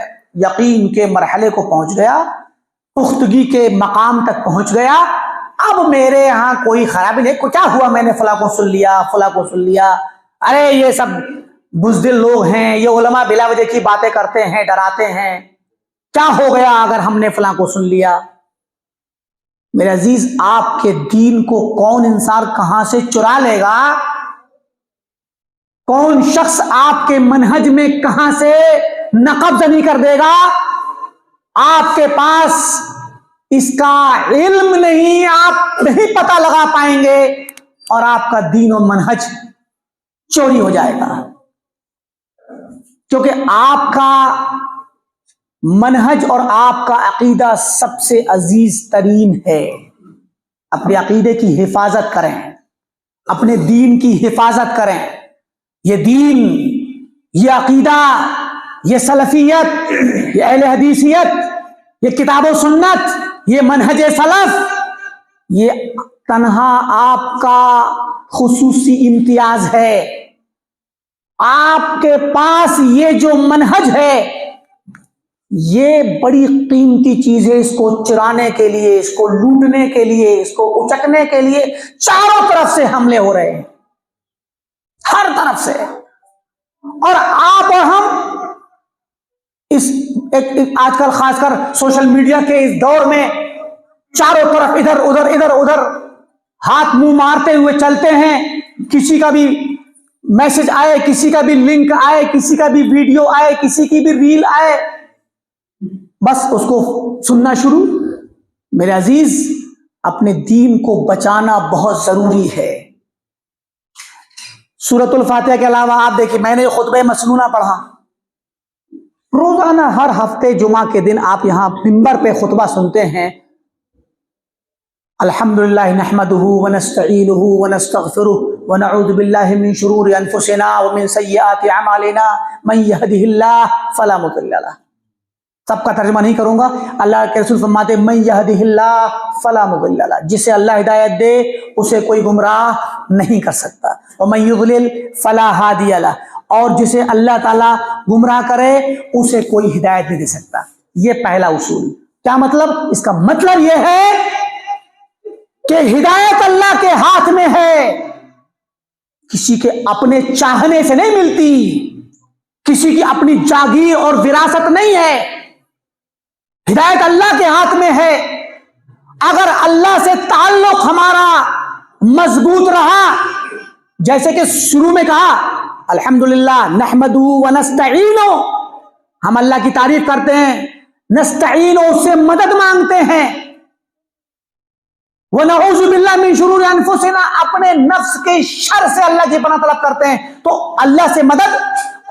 یقین کے مرحلے کو پہنچ گیا، پختگی کے مقام تک پہنچ گیا، اب میرے یہاں کوئی خرابی نہیں، کیا ہوا میں نے فلاں کو سن لیا، فلاں کو سن لیا، ارے یہ سب بزدل لوگ ہیں، یہ علماء بلا وجہ کی باتیں کرتے ہیں، ڈراتے ہیں، کیا ہو گیا اگر ہم نے فلاں کو سن لیا. میرے عزیز، آپ کے دین کو کون انسان کہاں سے چرا لے گا؟ کون شخص آپ کے منہج میں کہاں سے نقب زنی کر دے گا؟ آپ کے پاس اس کا علم نہیں، آپ نہیں پتہ لگا پائیں گے اور آپ کا دین و منہج چوری ہو جائے گا. کیونکہ آپ کا منہج اور آپ کا عقیدہ سب سے عزیز ترین ہے. اپنے عقیدے کی حفاظت کریں، اپنے دین کی حفاظت کریں. یہ دین، یہ عقیدہ، یہ سلفیت، یہ اہل حدیثیت، یہ کتاب و سنت، یہ منہج سلف، یہ تنہا آپ کا خصوصی امتیاز ہے. آپ کے پاس یہ جو منہج ہے یہ بڑی قیمتی چیز ہے. اس کو چرانے کے لیے، اس کو لوٹنے کے لیے، اس کو اچکنے کے لیے چاروں طرف سے حملے ہو رہے ہیں، ہر طرف سے. اور آپ اور ہم آج کل خاص کر سوشل میڈیا کے اس دور میں چاروں طرف ادھر ادھر ہاتھ منہ مارتے ہوئے چلتے ہیں. کسی کا بھی میسج آئے، کسی کا بھی لنک آئے، کسی کا بھی ویڈیو آئے، کسی کی بھی ریل آئے، بس اس کو سننا شروع. میرے عزیز، اپنے دین کو بچانا بہت ضروری ہے. سورۃ الفاتحہ کے علاوہ آپ دیکھیں، میں نے خطبہ مسنونہ پڑھا روزانہ، ہر ہفتے جمعہ کے دن آپ یہاں منبر پہ خطبہ سنتے ہیں. الحمدللہ نحمدہ ونستعینہ ونستغفرہ ونعوذ باللہ من شرور انفسنا ومن سیئات اعمالنا من یہدہ اللہ فلا مضل لہ. سب کا ترجمہ نہیں کروں گا. اللہ کے رسول فرماتے ہیں من یہدہ اللہ فلا مضل لہ، جسے اللہ ہدایت دے اسے کوئی گمراہ نہیں کر سکتا. ومن یضلل فلا ہادی لہ، اور جسے اللہ تعالیٰ گمراہ کرے اسے کوئی ہدایت نہیں دے سکتا. یہ پہلا اصول. کیا مطلب؟ اس کا مطلب یہ ہے کہ ہدایت اللہ کے ہاتھ میں ہے، کسی کے اپنے چاہنے سے نہیں ملتی، کسی کی اپنی جاگیر اور وراثت نہیں ہے. ہدایت اللہ کے ہاتھ میں ہے. اگر اللہ سے تعلق ہمارا مضبوط رہا، جیسے کہ شروع میں کہا الحمدللہ نحمدہ ونستعینہ، ہم اللہ کی تعریف کرتے ہیں، نستعینہ اس سے مدد مانگتے ہیں، وَنَعُوذُ بِاللَّهِ مِن شُرُورِ أَنفُسِنَا اپنے نفس کے شر سے اللہ کی پناہ طلب کرتے ہیں. تو اللہ سے مدد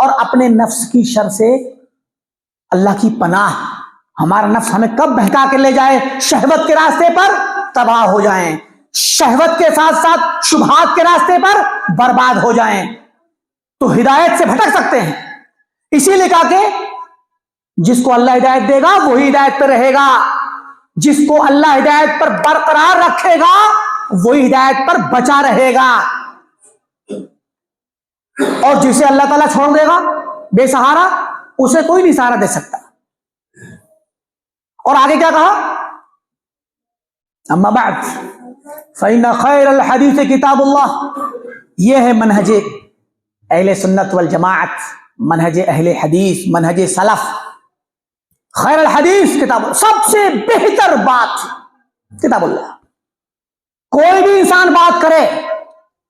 اور اپنے نفس کی شر سے اللہ کی پناہ. ہمارا نفس ہمیں کب بہکا کے لے جائے شہوت کے راستے پر، تباہ ہو جائیں، شہوت کے ساتھ ساتھ شبہات کے راستے پر برباد ہو جائیں، تو ہدایت سے بھٹک سکتے ہیں. اسی لیے کہا کہ جس کو اللہ ہدایت دے گا وہی ہدایت پہ رہے گا، جس کو اللہ ہدایت پر برقرار رکھے گا وہی ہدایت پر بچا رہے گا، اور جسے اللہ تعالیٰ چھوڑ دے گا بے سہارا، اسے کوئی نہیں سہارا دے سکتا. اور آگے کیا کہا؟ اما بعد فإن خیر الحدیث کتاب اللہ. یہ ہے منہج اہل سنت والجماعت، منہج اہل حدیث، منہج سلف. خیر الحدیث کتاب اللہ، سب سے بہتر بات کتاب اللہ. کوئی بھی انسان بات کرے،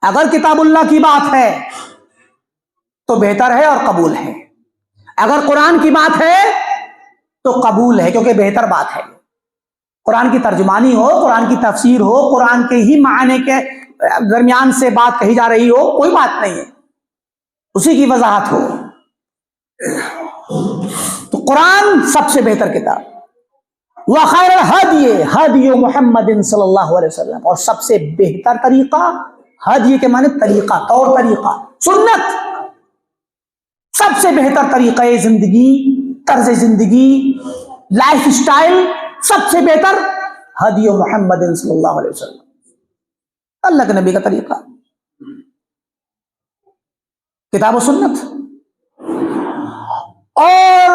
اگر کتاب اللہ کی بات ہے تو بہتر ہے اور قبول ہے. اگر قرآن کی بات ہے تو قبول ہے، کیونکہ بہتر بات ہے. قرآن کی ترجمانی ہو، قرآن کی تفسیر ہو، قرآن کے ہی معنی کے درمیان سے بات کہی جا رہی ہو، کوئی بات نہیں ہے، اسی کی وضاحت ہو. تو قرآن سب سے بہتر کتاب. وخیر الہدی ہدی محمد صلی اللہ علیہ وسلم، اور سب سے بہتر طریقہ، ہدی کے معنی طریقہ، طور طریقہ، سنت، سب سے بہتر طریقہ زندگی، طرز زندگی، لائف سٹائل، سب سے بہتر ہدی محمد صلی اللہ علیہ وسلم، اللہ کے نبی کا طریقہ، کتاب و سنت۔ اور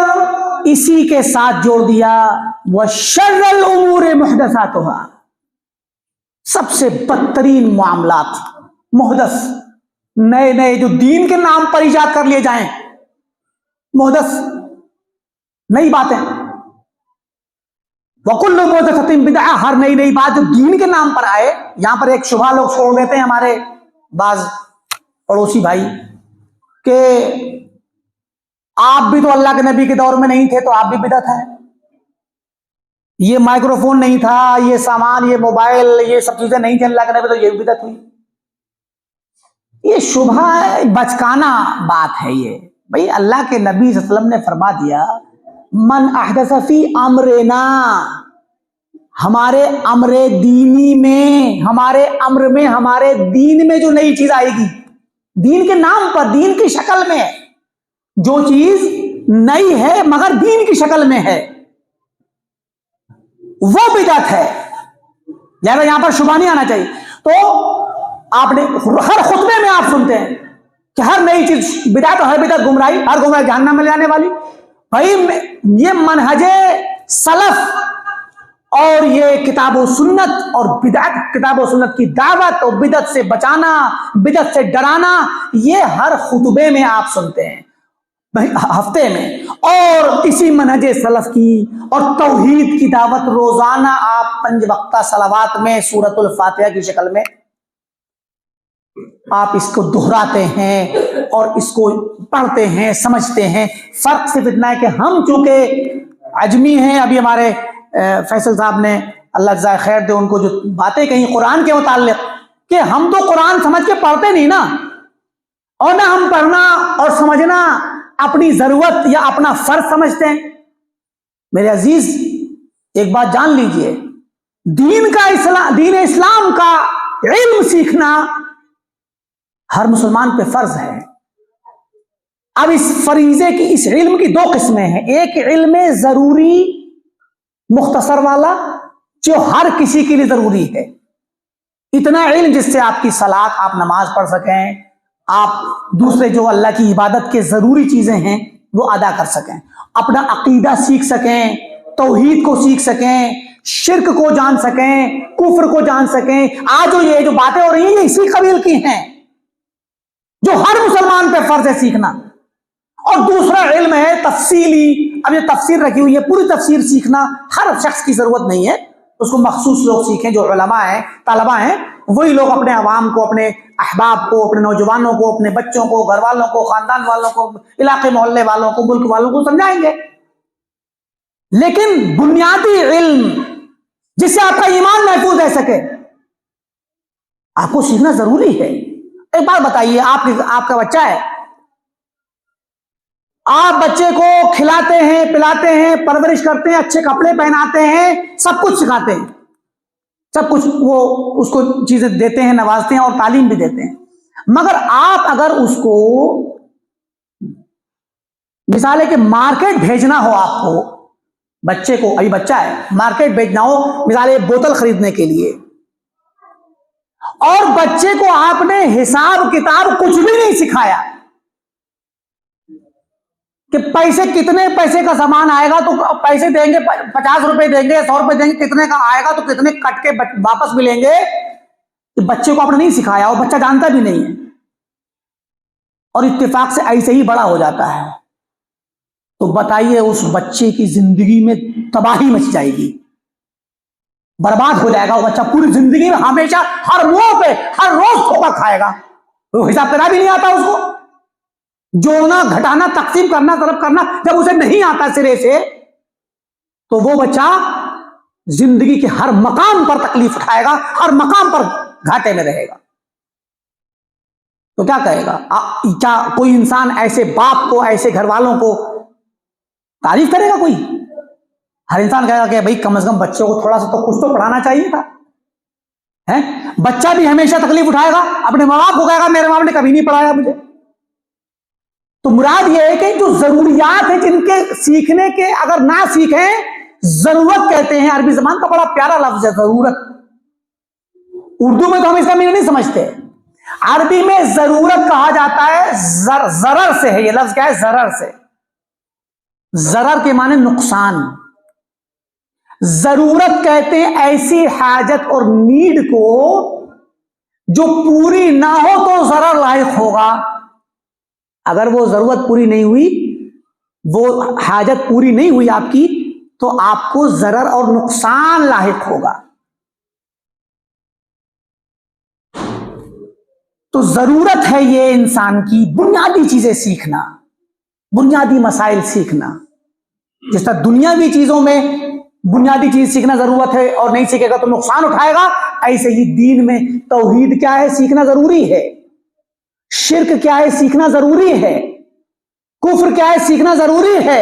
اسی کے ساتھ جوڑ دیا وَشَرَّ الْأُمُورِ مُحْدَثَاتُهَا، سب سے بدترین معاملات، محدث، نئے نئے جو دین کے نام پر ایجاد کر لیے جائیں، محدث، نئی باتیں، وَكُلُّ مُحْدَثَةٍ بِدْعَةٍ، ہر نئی نئی بات جو دین کے نام پر آئے۔ یہاں پر ایک شبہ لوگ چھوڑ دیتے ہیں ہمارے بعض پڑوسی بھائی کہ آپ بھی تو اللہ کے نبی کے دور میں نہیں تھے تو آپ بھی بدعت ہیں، یہ مائکرو فون نہیں تھا، یہ سامان، یہ موبائل، یہ سب چیزیں نہیں تھیں اللہ کے نبی تو یہ بھی بدعت ہوئی۔ یہ شبہ بچکانہ بات ہے یہ بھائی، اللہ کے نبی صلی اللہ علیہ وسلم نے فرما دیا من احدث فی امرنا، ہمارے امر دینی میں، ہمارے امر میں، ہمارے دین میں جو نئی چیز آئے گی، دین کے نام پر، دین کی شکل میں، جو چیز نئی ہے مگر دین کی شکل میں ہے وہ بدعت ہے، لہذا یہاں پر شبہ نہیں آنا چاہیے۔ تو آپ نے ہر خطبے میں آپ سنتے ہیں کہ ہر نئی چیز بدعت، ہر بدعت گمراہی، ہر گمراہی جہنم میں لے جانے والی۔ بھائی یہ منہج سلف اور یہ کتاب و سنت اور بدعت، کتاب و سنت کی دعوت اور بدعت سے بچانا، بدعت سے ڈرانا، یہ ہر خطبے میں آپ سنتے ہیں ہفتے میں، اور اسی منہج سلف کی اور توحید کی دعوت روزانہ آپ 5 وقتہ صلوات میں سورۃ الفاتحہ کی شکل میں آپ اس کو دہراتے ہیں اور اس کو پڑھتے ہیں، سمجھتے ہیں۔ فرق صرف اتنا ہے کہ ہم چونکہ عجمی ہیں، ابھی ہمارے فیصل صاحب نے اللہ جزائے خیر دے ان کو جو باتیں کہیں قرآن کے متعلق، کہ ہم تو قرآن سمجھ کے پڑھتے نہیں نا، اور نہ ہم پڑھنا اور سمجھنا اپنی ضرورت یا اپنا فرض سمجھتے ہیں۔ میرے عزیز ایک بات جان لیجئے، دین اسلام کا علم سیکھنا ہر مسلمان پہ فرض ہے۔ اب اس فریضے کی، اس علم کی 2 قسمیں ہیں، ایک علم ضروری مختصر والا جو ہر کسی کے لیے ضروری ہے، اتنا علم جس سے آپ کی صلاۃ، آپ نماز پڑھ سکیں، آپ دوسرے جو اللہ کی عبادت کے ضروری چیزیں ہیں وہ ادا کر سکیں، اپنا عقیدہ سیکھ سکیں، توحید کو سیکھ سکیں، شرک کو جان سکیں، کفر کو جان سکیں۔ آج یہ جو باتیں ہو رہی ہیں یہ اسی قبیل کی ہیں جو ہر مسلمان پہ فرض ہے سیکھنا۔ اور دوسرا علم ہے تفصیلی، اب یہ تفسیر رکھی ہوئی ہے، پوری تفسیر سیکھنا ہر شخص کی ضرورت نہیں ہے، اس کو مخصوص لوگ سیکھیں، جو علماء ہیں، طلباء ہیں، وہی لوگ اپنے عوام کو، اپنے احباب کو، اپنے نوجوانوں کو، اپنے بچوں کو، گھر والوں کو، خاندان والوں کو، علاقے محلے والوں کو، ملک والوں کو سمجھائیں گے۔ لیکن بنیادی علم جس سے آپ کا ایمان محفوظ رہ سکے، آپ کو سیکھنا ضروری ہے۔ ایک بات بتائیے، آپ کا بچہ ہے، آپ بچے کو کھلاتے ہیں، پلاتے ہیں، پرورش کرتے ہیں، اچھے کپڑے پہناتے ہیں، سب کچھ سکھاتے ہیں، سب کچھ وہ اس کو چیزیں دیتے ہیں، نوازتے ہیں اور تعلیم بھی دیتے ہیں، مگر آپ اگر اس کو مثال ہے کہ مارکیٹ بھیجنا ہو، آپ کو بچے کو، ابھی بچہ ہے، مارکیٹ بھیجنا ہو مثال ہے بوتل خریدنے کے لیے، اور بچے کو آپ نے حساب کتاب کچھ بھی نہیں سکھایا کہ پیسے کتنے پیسے کا سامان آئے گا تو پیسے دیں گے، 50 روپے دیں گے، 100 روپے دیں گے، کتنے کا آئے گا تو کتنے کٹ کے واپس ملیں گے، کہ بچے کو آپ نے نہیں سکھایا اور بچہ جانتا بھی نہیں ہے، اور اتفاق سے ایسے ہی بڑا ہو جاتا ہے، تو بتائیے اس بچے کی زندگی میں تباہی مچ جائے گی، برباد ہو جائے گا وہ بچہ، پوری زندگی میں ہمیشہ ہر موڑ پہ ہر روز ٹھوکر کھائے گا، وہ حساب کتاب بھی نہیں آتا اس کو، جوڑنا، گھٹانا، تقسیم کرنا، ضرب کرنا جب اسے نہیں آتا سرے سے، تو وہ بچہ زندگی کے ہر مقام پر تکلیف اٹھائے گا، ہر مقام پر گھاٹے میں رہے گا۔ تو کیا کہے گا؟ کیا کوئی انسان ایسے باپ کو، ایسے گھر والوں کو تعریف کرے گا؟ کوئی ہر انسان کہے گا کہ بھائی کم از کم بچوں کو تھوڑا سا تو کچھ تو پڑھانا چاہیے تھا. بچہ بھی ہمیشہ تکلیف اٹھائے گا, اپنے ماں باپ کو کہے گا میرے ماں باپ نے کبھی نہیں پڑھایا مجھے. تو مراد یہ ہے کہ جو ضروریات ہیں جن کے سیکھنے کے اگر نہ سیکھیں, ضرورت کہتے ہیں, عربی زبان کا بڑا پیارا لفظ ہے ضرورت. اردو میں تو ہم اس کا معنی نہیں سمجھتے, عربی میں ضرورت کہا جاتا ہے, ضرر سے ہے. یہ لفظ کیا ہے؟ ضرر سے. ضرر کے معنی نقصان. ضرورت کہتے ہیں ایسی حاجت اور نیڈ کو جو پوری نہ ہو تو ضرر لاحق ہوگا. اگر وہ ضرورت پوری نہیں ہوئی, وہ حاجت پوری نہیں ہوئی آپ کی, تو آپ کو ضرر اور نقصان لاحق ہوگا. تو ضرورت ہے یہ انسان کی بنیادی چیزیں سیکھنا, بنیادی مسائل سیکھنا. جس طرح دنیاوی چیزوں میں بنیادی چیز سیکھنا ضرورت ہے اور نہیں سیکھے گا تو نقصان اٹھائے گا, ایسے ہی دین میں توحید کیا ہے سیکھنا ضروری ہے, شرک کیا ہے سیکھنا ضروری ہے, کفر کیا ہے سیکھنا ضروری ہے,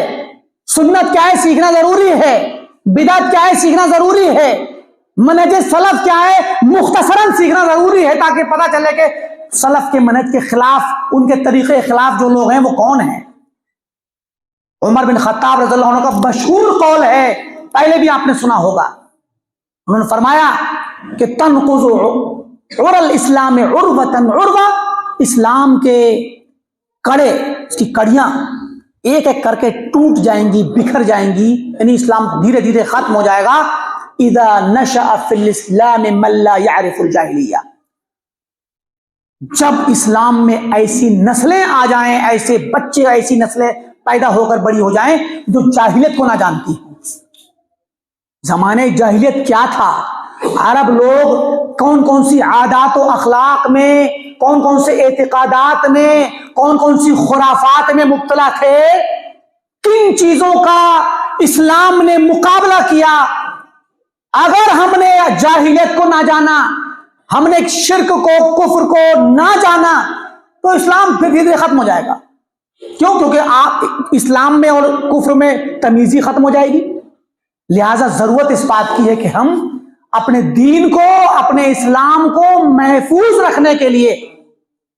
سنت کیا ہے سیکھنا ضروری ہے, بدعت کیا ہے سیکھنا ضروری ہے, منہج سلف کیا ہے مختصراً سیکھنا ضروری ہے, تاکہ پتہ چلے کہ سلف کے منہج کے خلاف, ان کے طریقے خلاف جو لوگ ہیں وہ کون ہیں. عمر بن خطاب رضی اللہ عنہ کا مشہور قول ہے, پہلے بھی آپ نے سنا ہوگا. انہوں نے فرمایا کہ تنقض عر الاسلام عروۃ عروہ, اسلام کے کڑے, اس کی کڑیاں ایک ایک کر کے ٹوٹ جائیں گی, بکھر جائیں گی, یعنی اسلام دھیرے دھیرے ختم ہو جائے گا. اذا نشأ فی الاسلام من لا يعرف الجاہلیہ, جب اسلام میں ایسی نسلیں آ جائیں, ایسے بچے, ایسی نسلیں پیدا ہو کر بڑی ہو جائیں جو جاہلیت کو نہ جانتی ہوں. زمانے جاہلیت کیا تھا, عرب لوگ کون کون سی عادات و اخلاق میں, کون کون سے اعتقادات میں, کون کون سی خرافات میں مبتلا تھے, کن چیزوں کا اسلام نے مقابلہ کیا. اگر ہم نے جاہلیت کو نہ جانا, ہم نے شرک کو, کفر کو نہ جانا, تو اسلام پھر دھیرے ختم ہو جائے گا. کیوں؟ کیونکہ آپ اسلام میں اور کفر میں تمیزی ختم ہو جائے گی. لہذا ضرورت اس بات کی ہے کہ ہم اپنے دین کو, اپنے اسلام کو محفوظ رکھنے کے لیے,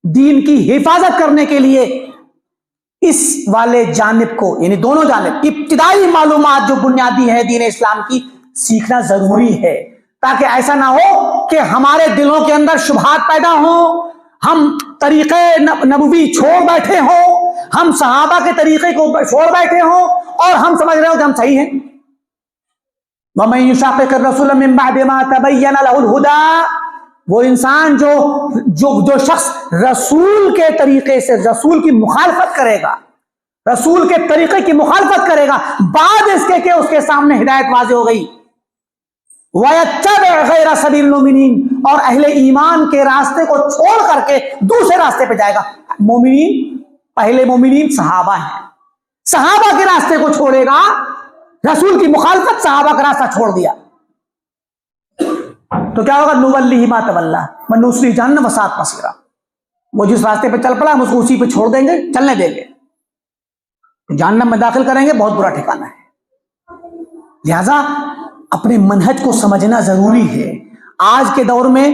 دین کی حفاظت کرنے کے لیے اس والے جانب کو, یعنی دونوں جانب, ابتدائی معلومات جو بنیادی ہے دین اسلام کی, سیکھنا ضروری ہے, تاکہ ایسا نہ ہو کہ ہمارے دلوں کے اندر شبہات پیدا ہوں, ہم طریقے نبوی چھوڑ بیٹھے ہوں, ہم صحابہ کے طریقے کو چھوڑ بیٹھے ہوں, اور ہم سمجھ رہے ہو کہ ہم صحیح ہیں. وَمَن يُشَاقِقِ الرَّسُولَ مِن بَعْدِ مَا تَبَيَّنَ لَهُ الْهُدَىٰ, وہ انسان جو شخص رسول کے طریقے سے, رسول کی مخالفت کرے گا, رسول کے طریقے کی مخالفت کرے گا بعد اس کے کہ اس کے سامنے ہدایت واضح ہو گئی. وَيَتَّبِعْ غَيْرَ سَبِيلِ الْمُؤْمِنِينَ, اور اہل ایمان کے راستے کو چھوڑ کر کے دوسرے راستے پہ جائے گا. مومنین, پہلے مومنین صحابہ ہیں, صحابہ کے راستے کو چھوڑے گا, رسول کی مخالفت, صحابہ کا راستہ چھوڑ دیا, تو کیا ہوگا؟ نُوَلِّهِ مَا تَوَلَّىٰ وَنُصْلِهِ جَهَنَّمَ وَسَاءَتْ مَصِيرًا. وہ جس راستے پہ چل پڑا ہم اس کو اسی پہ چھوڑ دیں گے, چلنے دیں گے, جہنم میں داخل کریں گے, بہت برا ٹھکانہ ہے. لہذا اپنے منہج کو سمجھنا ضروری ہے. آج کے دور میں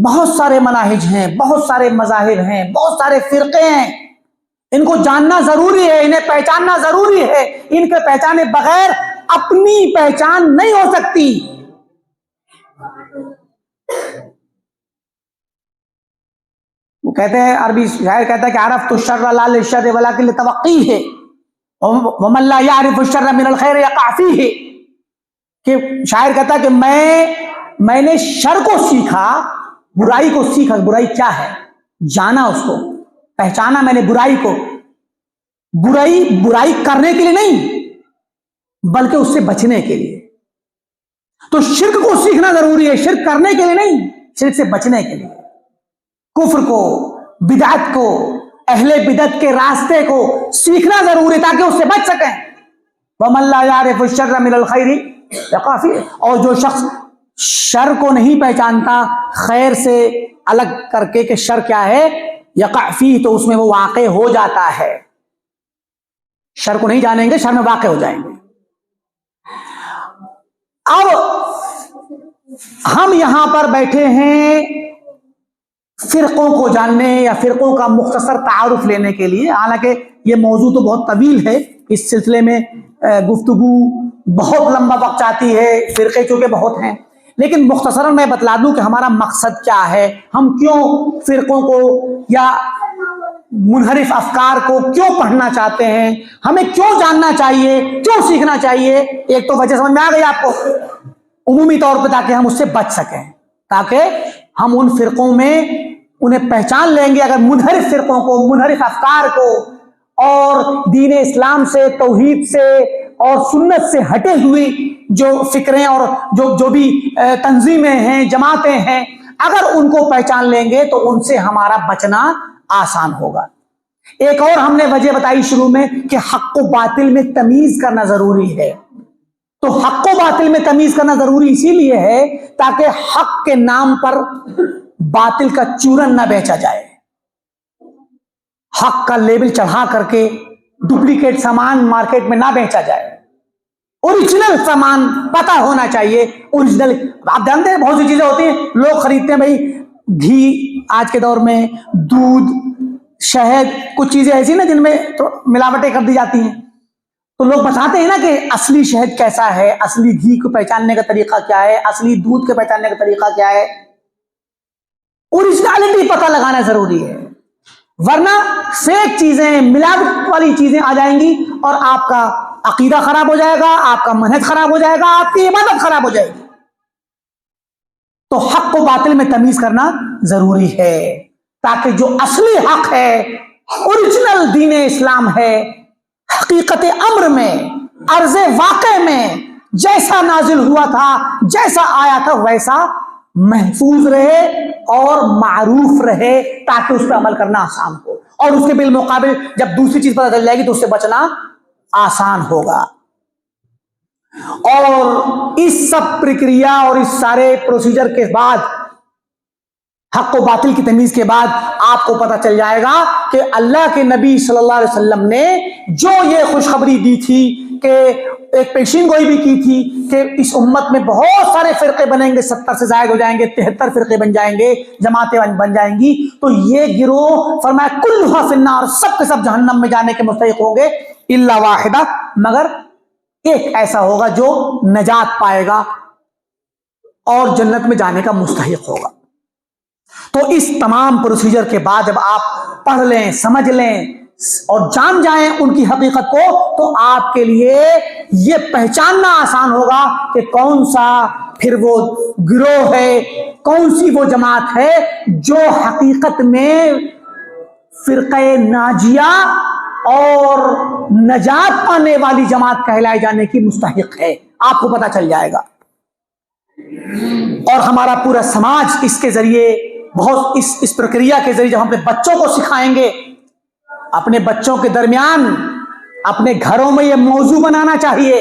بہت سارے مناہج ہیں, بہت سارے مذاہب ہیں, بہت سارے فرقے ہیں, ان کو جاننا ضروری ہے, انہیں پہچاننا ضروری ہے. ان کے پہچانے بغیر اپنی پہچان نہیں ہو سکتی. وہ کہتے ہیں, عربی شاعر کہتا ہے کہ عرفت الشر لا للشر ولکن لتوقیہ, ومن لا يعرف الشر من الخیر یقع فیہ, کہ شاعر کہتا ہے کہ میں نے شر کو سیکھا, برائی کو سیکھا, برائی کیا ہے جانا, اس کو پہچانا میں نے برائی کو. برائی کرنے کے لیے نہیں بلکہ اس سے بچنے کے لیے. تو شرک کو سیکھنا ضروری ہے, شرک کرنے کے لیے نہیں, شرک سے بچنے کے لیے. کفر کو, بدعت کو, اہل بدعت کے راستے کو سیکھنا ضروری تاکہ اس سے بچ سکیں. وَمَن لَا يَعْرِفُ الشَّرَّ مِنَ الْخَيْرِ يَقَعْ فِيهِ, اور جو شخص شر کو نہیں پہچانتا خیر سے الگ کر کے کہ شر کیا ہے, یقع فیہ, تو اس میں وہ واقع ہو جاتا ہے. شر کو نہیں جانیں گے, شر میں واقع ہو جائیں گے. اب ہم یہاں پر بیٹھے ہیں فرقوں کو جاننے یا فرقوں کا مختصر تعارف لینے کے لیے، حالانکہ یہ موضوع تو بہت طویل ہے، اس سلسلے میں گفتگو بہت لمبا وقت چاہتی ہے، فرقے چونکہ بہت ہیں، لیکن مختصراً میں بتلا دوں کہ ہمارا مقصد کیا ہے، ہم کیوں فرقوں کو یا منحرف افکار کو کیوں پڑھنا چاہتے ہیں، ہمیں کیوں جاننا چاہیے، کیوں سیکھنا چاہیے۔ ایک تو وجہ سمجھ میں آ گئی آپ کو عمومی طور پہ، تاکہ ہم اس سے بچ سکیں، تاکہ ہم ان فرقوں میں انہیں پہچان لیں گے۔ اگر منحرف فرقوں کو، منحرف افکار کو اور دین اسلام سے، توحید سے اور سنت سے ہٹے ہوئی جو فکریں اور جو بھی تنظیمیں ہیں، جماعتیں ہیں، اگر ان کو پہچان لیں گے تو ان سے ہمارا بچنا آسان ہوگا۔ ایک اور ہم نے وجہ بتائی شروع میں کہ حق و باطل میں تمیز کرنا ضروری ہے۔ تو حق و باطل میں تمیز کرنا ضروری اسی لیے ہے تاکہ حق کے نام پر باطل کا چورن نہ بیچا جائے، حق کا لیبل چڑھا کر کے ڈپلیکیٹ سامان مارکیٹ میں نہ بیچا جائے، اوریجنل سامان پتہ ہونا چاہیے۔ اوریجنل آپ جانتے ہیں بہت سی چیزیں ہوتی ہیں لوگ خریدتے ہیں، بھائی گھی آج کے دور میں، دودھ، شہد، کچھ چیزیں ایسی نا جن میں تو ملاوٹیں کر دی جاتی ہیں، تو لوگ بتاتے ہیں نا کہ اصلی شہد کیسا ہے، اصلی گھی کو پہچاننے کا طریقہ کیا ہے، اصلی دودھ کو پہچاننے کا طریقہ کیا ہے۔ اوریجنالٹی پتہ لگانا ضروری ہے، ورنہ فیک چیزیں، ملاوٹ والی چیزیں آ جائیں گی اور آپ کا عقیدہ خراب ہو جائے گا، آپ کا منہج خراب ہو جائے گا، آپ کی عبادت خراب ہو جائے گی۔ تو حق و باطل میں تمیز کرنا ضروری ہے تاکہ جو اصلی حق ہے، اوریجنل دین اسلام ہے، حقیقت امر میں، عرض واقع میں جیسا نازل ہوا تھا، جیسا آیا تھا، ویسا محفوظ رہے اور معروف رہے تاکہ اس پہ عمل کرنا آسان ہو، اور اس کے بالمقابل جب دوسری چیز پتہ چل جائے گی تو اس سے بچنا آسان ہوگا۔ اور اس سب پرکریا اور اس سارے پروسیجر کے بعد، حق و باطل کی تمیز کے بعد، آپ کو پتہ چل جائے گا کہ اللہ کے نبی صلی اللہ علیہ وسلم نے جو یہ خوشخبری دی تھی، کہ ایک پیشین گوئی بھی کی تھی کہ اس امت میں بہت سارے فرقے بنیں گے، 70 سے زائد ہو جائیں گے، 73 فرقے بن جائیں گے، جماعتیں بن جائیں گی، تو یہ گروہ فرمایا کلھا فی النار، سب کے سب جہنم میں جانے کے مستحق ہوں گے، الا واحدہ، مگر ایک ایسا ہوگا جو نجات پائے گا اور جنت میں جانے کا مستحق ہوگا۔ تو اس تمام پروسیجر کے بعد جب آپ پڑھ لیں، سمجھ لیں اور جان جائیں ان کی حقیقت کو، تو آپ کے لیے یہ پہچاننا آسان ہوگا کہ کون سا پھر وہ گروہ ہے، کون سی وہ جماعت ہے جو حقیقت میں فرقہ ناجیہ اور نجات پانے والی جماعت کہلائے جانے کی مستحق ہے، آپ کو پتہ چل جائے گا۔ اور ہمارا پورا سماج اس کے ذریعے، بہت اس پرکریا کے ذریعے جب ہم اپنے بچوں کو سکھائیں گے، اپنے بچوں کے درمیان، اپنے گھروں میں یہ موضوع بنانا چاہیے،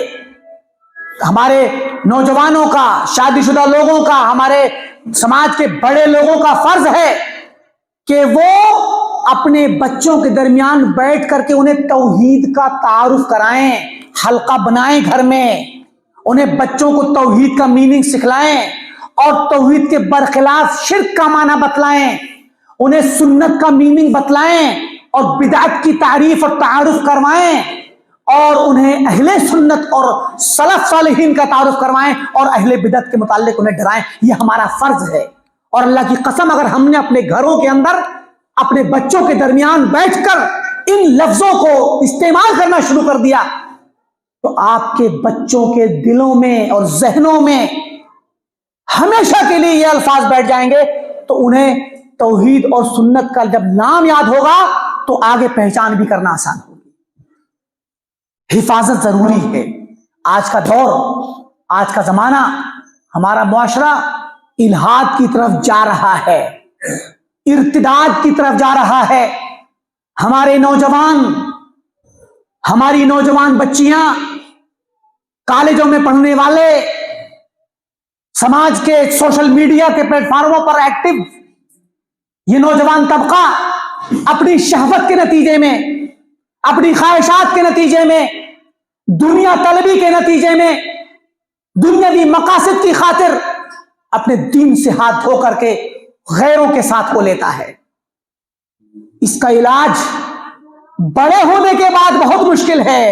ہمارے نوجوانوں کا، شادی شدہ لوگوں کا، ہمارے سماج کے بڑے لوگوں کا فرض ہے کہ وہ اپنے بچوں کے درمیان بیٹھ کر کے انہیں توحید کا تعارف کرائیں، حلقہ بنائیں گھر میں، انہیں بچوں کو توحید کا میننگ سکھلائیں اور توحید کے برخلاف شرک کا معنی بتلائیں، انہیں سنت کا میننگ بتلائیں اور بدعت کی تعریف اور تعارف کروائیں، اور انہیں اہل سنت اور سلف صالحین کا تعارف کروائیں اور اہل بدعت کے متعلق انہیں ڈرائیں۔ یہ ہمارا فرض ہے، اور اللہ کی قسم اگر ہم نے اپنے گھروں کے اندر اپنے بچوں کے درمیان بیٹھ کر ان لفظوں کو استعمال کرنا شروع کر دیا تو آپ کے بچوں کے دلوں میں اور ذہنوں میں ہمیشہ کے لیے یہ الفاظ بیٹھ جائیں گے، تو انہیں توحید اور سنت کا جب نام یاد ہوگا تو آگے پہچان بھی کرنا آسان ہوگی۔ حفاظت ضروری ہے۔ آج کا دور، آج کا زمانہ، ہمارا معاشرہ الحاد کی طرف جا رہا ہے، ارتداد کی طرف جا رہا ہے۔ ہمارے نوجوان، ہماری نوجوان بچیاں، کالجوں میں پڑھنے والے، سماج کے سوشل میڈیا کے پلیٹ فارموں پر ایکٹیو یہ نوجوان طبقہ اپنی شہوت کے نتیجے میں، اپنی خواہشات کے نتیجے میں، دنیا طلبی کے نتیجے میں دنیاوی مقاصد کی خاطر اپنے دین سے ہاتھ دھو کر کے غیروں کے ساتھ کو لیتا ہے. اس کا علاج بڑے ہونے کے بعد بہت مشکل ہے.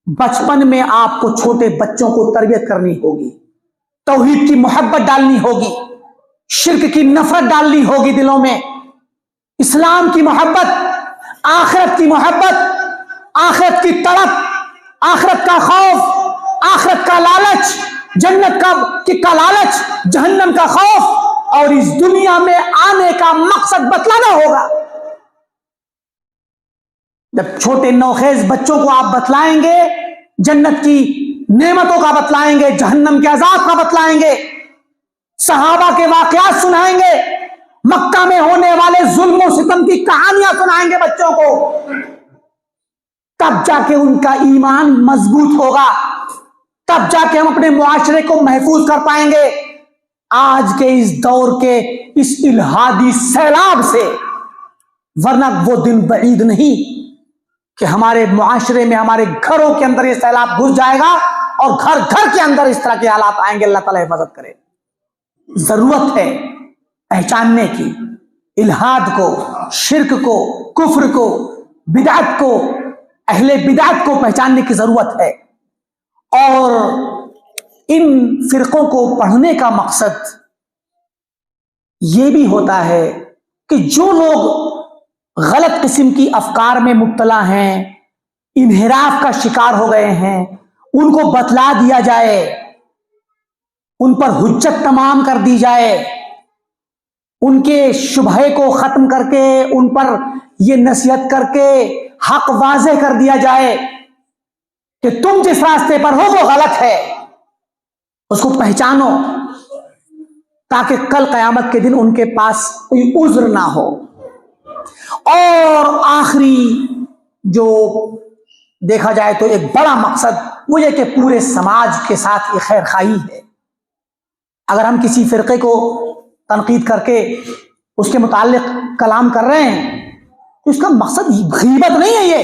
بچپن میں آپ کو چھوٹے بچوں کو تربیت کرنی ہوگی، توحید کی محبت ڈالنی ہوگی، شرک کی نفرت ڈالنی ہوگی دلوں میں، اسلام کی محبت، آخرت کی محبت، آخرت کی تڑپ، آخرت کا خوف، آخرت کا لالچ، جنت کا لالچ، جہنم کا خوف، اور اس دنیا میں آنے کا مقصد بتلانا ہوگا. جب چھوٹے نوخیز بچوں کو آپ بتلائیں گے، جنت کی نعمتوں کا بتلائیں گے، جہنم کے عذاب کا بتلائیں گے، صحابہ کے واقعات سنائیں گے، مکہ میں ہونے والے ظلم و ستم کی کہانیاں سنائیں گے بچوں کو، تب جا کے ان کا ایمان مضبوط ہوگا، تب جا کے ہم اپنے معاشرے کو محفوظ کر پائیں گے. آج کے اس دور کے اس الہادی سیلاب سے، ورنہ وہ دن بعید نہیں کہ ہمارے معاشرے میں، ہمارے گھروں کے اندر یہ سیلاب گھس جائے گا اور گھر گھر کے اندر اس طرح کے حالات آئیں گے. اللہ تعالیٰ حفاظت کرے. ضرورت ہے پہچاننے کی، الہاد کو، شرک کو، کفر کو، بدعت کو، اہل بدعت کو پہچاننے کی ضرورت ہے. اور ان فرقوں کو پڑھنے کا مقصد یہ بھی ہوتا ہے کہ جو لوگ غلط قسم کی افکار میں مبتلا ہیں، انحراف کا شکار ہو گئے ہیں، ان کو بتلا دیا جائے، ان پر حجت تمام کر دی جائے، ان کے شبہے کو ختم کر کے ان پر یہ نصیحت کر کے حق واضح کر دیا جائے کہ تم جس راستے پر ہو وہ غلط ہے، اس کو پہچانو، تاکہ کل قیامت کے دن ان کے پاس کوئی عذر نہ ہو. اور آخری جو دیکھا جائے تو ایک بڑا مقصد وہ یہ کہ پورے سماج کے ساتھ یہ خیر خواہی ہے. اگر ہم کسی فرقے کو تنقید کر کے اس کے متعلق کلام کر رہے ہیں تو اس کا مقصد غیبت نہیں ہے.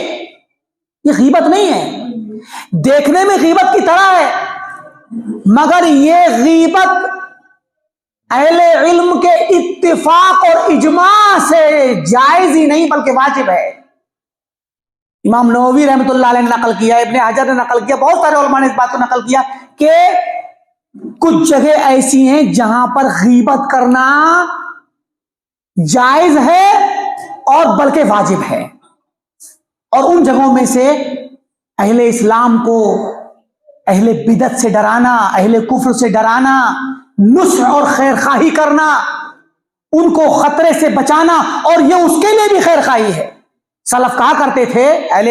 یہ غیبت نہیں ہے، دیکھنے میں غیبت کی طرح ہے، مگر یہ غیبت اہل علم کے اتفاق اور اجماع سے جائز ہی نہیں بلکہ واجب ہے. امام نووی رحمۃ اللہ علیہ نے نقل کیا، ابن حجر نے نقل کیا، بہت سارے علماء نے اس بات کو نقل کیا کہ کچھ جگہ ایسی ہیں جہاں پر غیبت کرنا جائز ہے اور بلکہ واجب ہے. اور ان جگہوں میں سے اہل اسلام کو اہل بدعت سے ڈرانا، اہل کفر سے ڈرانا، نصح اور خیر خواہی کرنا، ان کو خطرے سے بچانا، اور یہ اس کے لیے بھی خیر خواہی ہے. سلف کہا کرتے تھے، اہل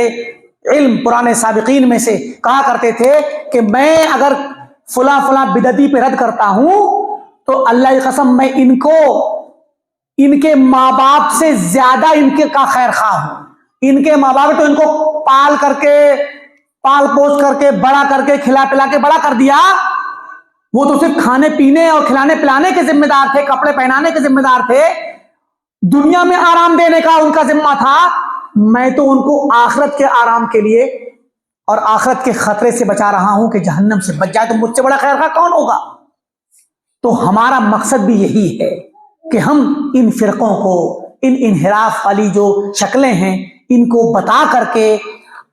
علم پرانے سابقین میں سے کہا کرتے تھے کہ میں اگر فلاں فلاں بدعتی پہ رد کرتا ہوں تو اللہ کی قسم میں ان کے ماں باپ سے زیادہ ان کے کا خیر خواہ ہوں. ان کے ماں باپ تو ان کو پال پوس کر کے بڑا کر کے کھلا پلا کے بڑا کر دیا، وہ تو صرف کھانے پینے اور کھلانے پلانے کے ذمہ دار تھے، کپڑے پہنانے کے ذمہ دار تھے، دنیا میں آرام دینے کا ان کا ذمہ تھا. میں تو ان کو آخرت کے آرام کے لیے اور آخرت کے خطرے سے بچا رہا ہوں کہ جہنم سے بچ جائے، تو مجھ سے بڑا خیر خواہ کون ہوگا؟ تو ہمارا مقصد بھی یہی ہے کہ ہم ان فرقوں کو، ان انحراف والی جو شکلیں ہیں، ان کو بتا کر کے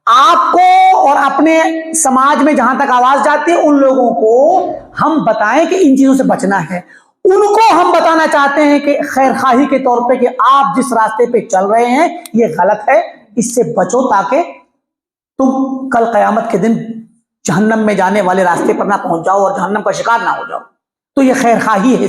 آپ کو اور اپنے سماج میں جہاں تک آواز جاتی ہے ان لوگوں کو ہم بتائیں کہ ان چیزوں سے بچنا ہے. ان کو ہم بتانا چاہتے ہیں کہ خیر خواہی کے طور پہ کہ آپ جس راستے پہ چل رہے ہیں یہ غلط ہے، اس سے بچو تاکہ تم کل قیامت کے دن جہنم میں جانے والے راستے پر نہ پہنچ جاؤ اور جہنم کا شکار نہ ہو جاؤ. تو یہ خیر خواہی ہے.